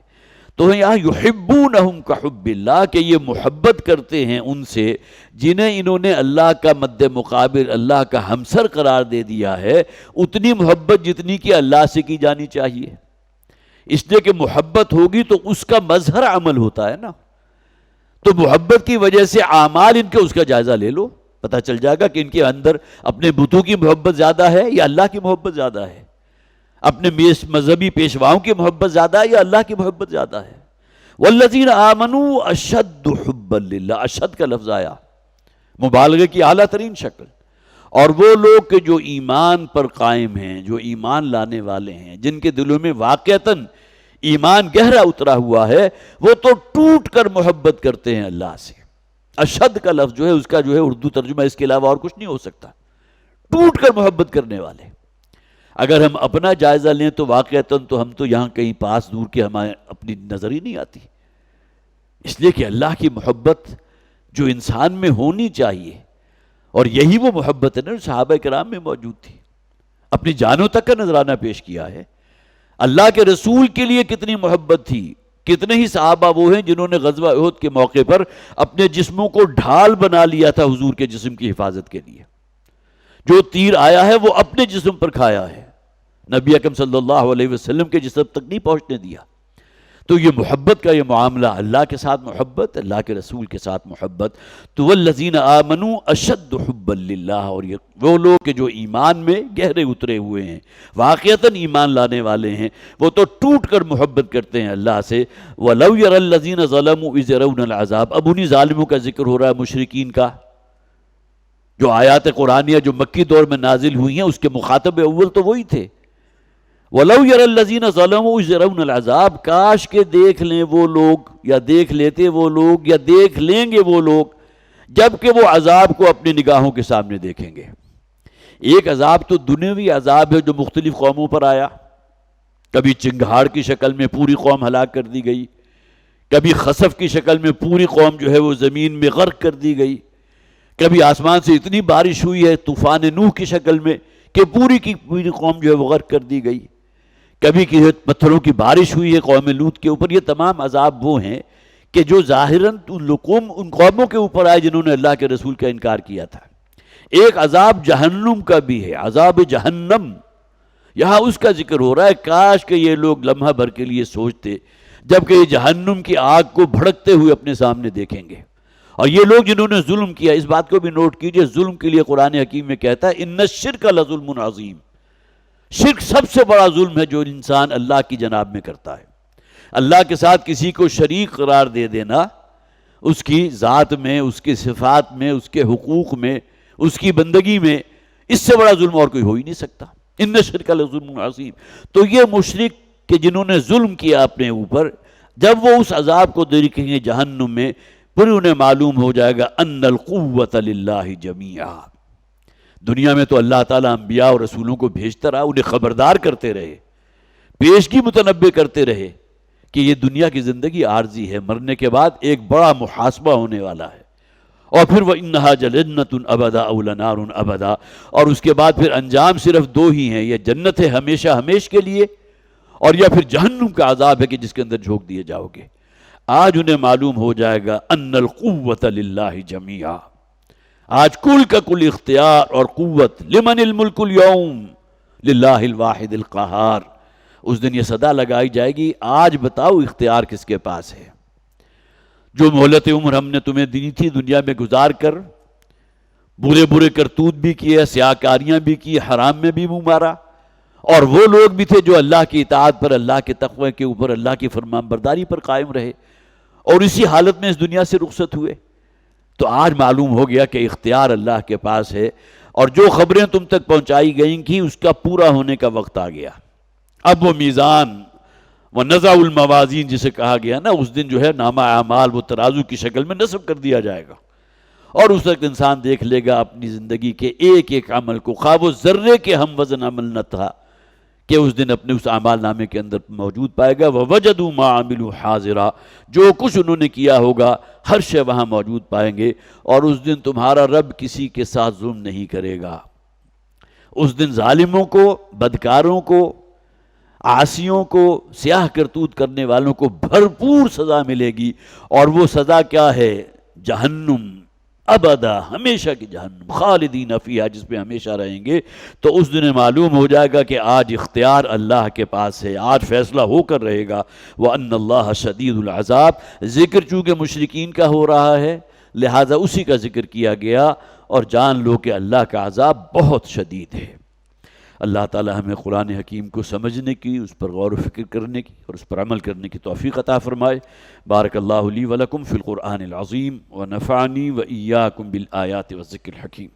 Speaker 1: تو یہاں یحبونہم کحب اللہ، کہ یہ محبت کرتے ہیں ان سے جنہیں انہوں نے اللہ کا مد مقابل، اللہ کا ہمسر قرار دے دیا ہے، اتنی محبت جتنی کہ اللہ سے کی جانی چاہیے. اس لیے کہ محبت ہوگی تو اس کا مظہر عمل ہوتا ہے نا. تو محبت کی وجہ سے اعمال ان کے اس کا جائزہ لے لو، پتہ چل جائے گا کہ ان کے اندر اپنے بتوں کی محبت زیادہ ہے یا اللہ کی محبت زیادہ ہے، اپنے مذہبی پیشواؤں کی محبت زیادہ ہے یا اللہ کی محبت زیادہ ہے. والذین آمنوا اشد حبا للہ، اشد کا لفظ آیا مبالغے کی اعلیٰ ترین شکل۔ اور وہ لوگ کہ جو ایمان پر قائم ہیں، جو ایمان لانے والے ہیں، جن کے دلوں میں واقعتاً ایمان گہرا اترا ہوا ہے، وہ تو ٹوٹ کر محبت کرتے ہیں اللہ سے۔ اشد کا لفظ جو ہے اس کا جو ہے اردو ترجمہ اس کے علاوہ اور کچھ نہیں ہو سکتا، ٹوٹ کر محبت کرنے والے۔ اگر ہم اپنا جائزہ لیں تو واقعتاً تو ہم تو یہاں کہیں پاس دور کے ہمیں اپنی نظر ہی نہیں آتی، اس لیے کہ اللہ کی محبت جو انسان میں ہونی چاہیے، اور یہی وہ محبت ہے نا جو صحابہ کرام میں موجود تھی، اپنی جانوں تک کا نذرانہ پیش کیا ہے۔ اللہ کے رسول کے لیے کتنی محبت تھی، کتنے ہی صحابہ وہ ہیں جنہوں نے غزوہ احد کے موقع پر اپنے جسموں کو ڈھال بنا لیا تھا حضور کے جسم کی حفاظت کے لیے۔ جو تیر آیا ہے وہ اپنے جسم پر کھایا ہے، نبی اکرم صلی اللہ علیہ وسلم کے جسم تک نہیں پہنچنے دیا۔ تو یہ محبت کا یہ معاملہ، اللہ کے ساتھ محبت، اللہ کے رسول کے ساتھ محبت، تو والذین آمنوا اشد حبا للہ، اور یہ وہ لوگ کہ جو ایمان میں گہرے اترے ہوئے ہیں، واقعتاً ایمان لانے والے ہیں، وہ تو ٹوٹ کر محبت کرتے ہیں اللہ سے۔ وَلَوْ يَرَى الَّذِينَ ظَلَمُوا إِذْ يَرَوْنَ الْعَذَابَ، اب انہی ظالموں کا ذکر ہو رہا ہے، مشرکین کا۔ جو آیات قرآنیہ جو مکی دور میں نازل ہوئی ہیں اس کے مخاطب اول تو وہی تھے۔ وَلَوْ يَرَى الَّذِينَ ظَلَمُوا إِذْ يَرَوْنَ الْعَذَابَ، کاش کہ دیکھ لیں وہ لوگ، یا دیکھ لیتے وہ لوگ، یا دیکھ لیں گے وہ لوگ، جب کہ وہ عذاب کو اپنی نگاہوں کے سامنے دیکھیں گے۔ ایک عذاب تو دنیاوی عذاب ہے جو مختلف قوموں پر آیا، کبھی چنگھاڑ کی شکل میں پوری قوم ہلاک کر دی گئی، کبھی خسف کی شکل میں پوری قوم جو ہے وہ زمین میں غرق کر دی گئی، کبھی آسمان سے اتنی بارش ہوئی ہے طوفان نوح کی شکل میں کہ پوری کی پوری قوم جو ہے وہ غرق کر دی گئی، کبھی پتھروں کی بارش ہوئی ہے قوم لوط کے اوپر۔ یہ تمام عذاب وہ ہیں کہ جو ظاہراً ان قوموں کے اوپر آئے جنہوں نے اللہ کے رسول کا انکار کیا تھا۔ ایک عذاب جہنم کا بھی ہے، عذاب جہنم، یہاں اس کا ذکر ہو رہا ہے۔ کاش کہ یہ لوگ لمحہ بھر کے لیے سوچتے جبکہ یہ جہنم کی آگ کو بھڑکتے ہوئے اپنے سامنے دیکھیں گے۔ اور یہ لوگ جنہوں نے ظلم کیا، اس بات کو بھی نوٹ کیجئے، ظلم کے لیے قرآن حکیم میں کہتا ہے ان الشرک لظلم عظیم، شرک سب سے بڑا ظلم ہے جو انسان اللہ کی جناب میں کرتا ہے۔ اللہ کے ساتھ کسی کو شریک قرار دے دینا، اس کی ذات میں، اس کی صفات میں، اس کے حقوق میں، اس کی بندگی میں، اس سے بڑا ظلم اور کوئی ہو ہی نہیں سکتا۔ ان الشرک لظلم عظیم۔ تو یہ مشرک کہ جنہوں نے ظلم کیا اپنے اوپر، جب وہ اس عذاب کو دیکھیں گے جہنم میں، پھر انہیں معلوم ہو جائے گا ان القوۃ للہ جمیعا۔ دنیا میں تو اللہ تعالیٰ انبیاء اور رسولوں کو بھیجتا رہا، انہیں خبردار کرتے رہے، پیشگی متنبع کرتے رہے کہ یہ دنیا کی زندگی عارضی ہے، مرنے کے بعد ایک بڑا محاسبہ ہونے والا ہے، اور پھر وَإِنَّهَا جَنَّةٌ أَبَدًا أَوْ لَنَارٌ أَبَدًا، اور اس کے بعد پھر انجام صرف دو ہی ہیں، یہ جنت ہے ہمیشہ ہمیش کے لیے، اور یا پھر جہنم کا عذاب ہے کہ جس کے اندر جھونک دیے جاؤ گے۔ آج انہیں معلوم ہو جائے گا ان القوۃ للہ جمیعا، آج کل کا کل اختیار اور قوت لمن الملک اليوم للہ الواحد القہار۔ اس دن یہ صدا لگائی جائے گی، آج بتاؤ اختیار کس کے پاس ہے؟ جو مہلت عمر ہم نے تمہیں دی تھی دنیا میں گزار کر، برے برے کرتوت بھی کیے، سیاکاریاں بھی کی، حرام میں بھی منہ مارا، اور وہ لوگ بھی تھے جو اللہ کی اطاعت پر، اللہ کے تقوی کے اوپر، اللہ کی فرمان برداری پر قائم رہے، اور اسی حالت میں اس دنیا سے رخصت ہوئے۔ تو آج معلوم ہو گیا کہ اختیار اللہ کے پاس ہے، اور جو خبریں تم تک پہنچائی گئیں تھیں اس کا پورا ہونے کا وقت آ گیا۔ اب وہ میزان ونضع الموازین جسے کہا گیا نا، اس دن جو ہے نامہ اعمال وہ ترازو کی شکل میں نصب کر دیا جائے گا، اور اس وقت انسان دیکھ لے گا اپنی زندگی کے ایک ایک عمل کو، خواہ وہ ذرے کے ہم وزن عمل نہ تھا، کہ اس دن اپنے اس اعمال نامے کے اندر موجود پائے گا۔ وَوَجَدُوا مَا عَمِلُوا حَاضِرًا، جو کچھ انہوں نے کیا ہوگا ہر شے وہاں موجود پائیں گے، اور اس دن تمہارا رب کسی کے ساتھ ظلم نہیں کرے گا۔ اس دن ظالموں کو، بدکاروں کو، عاصیوں کو، سیاہ کرتوت کرنے والوں کو بھرپور سزا ملے گی، اور وہ سزا کیا ہے؟ جہنم، ابدا، ہمیشہ کی جہنم، خالدین فیہا، جس پہ ہمیشہ رہیں گے۔ تو اس دن معلوم ہو جائے گا کہ آج اختیار اللہ کے پاس ہے، آج فیصلہ ہو کر رہے گا۔ وَأَنَّ اللَّهَ شَدِيدُ الْعَذَابِ، ذکر چونکہ مشرکین کا ہو رہا ہے لہٰذا اسی کا ذکر کیا گیا، اور جان لو کہ اللہ کا عذاب بہت شدید ہے۔ اللہ تعالی ہمیں قرآن حکیم کو سمجھنے کی، اس پر غور و فکر کرنے کی اور اس پر عمل کرنے کی توفیق عطا فرمائے۔ بارک اللہ لی ولکم فی القرآن العظیم ونفعنی وإیاکم بالآیات والذکر الحکیم۔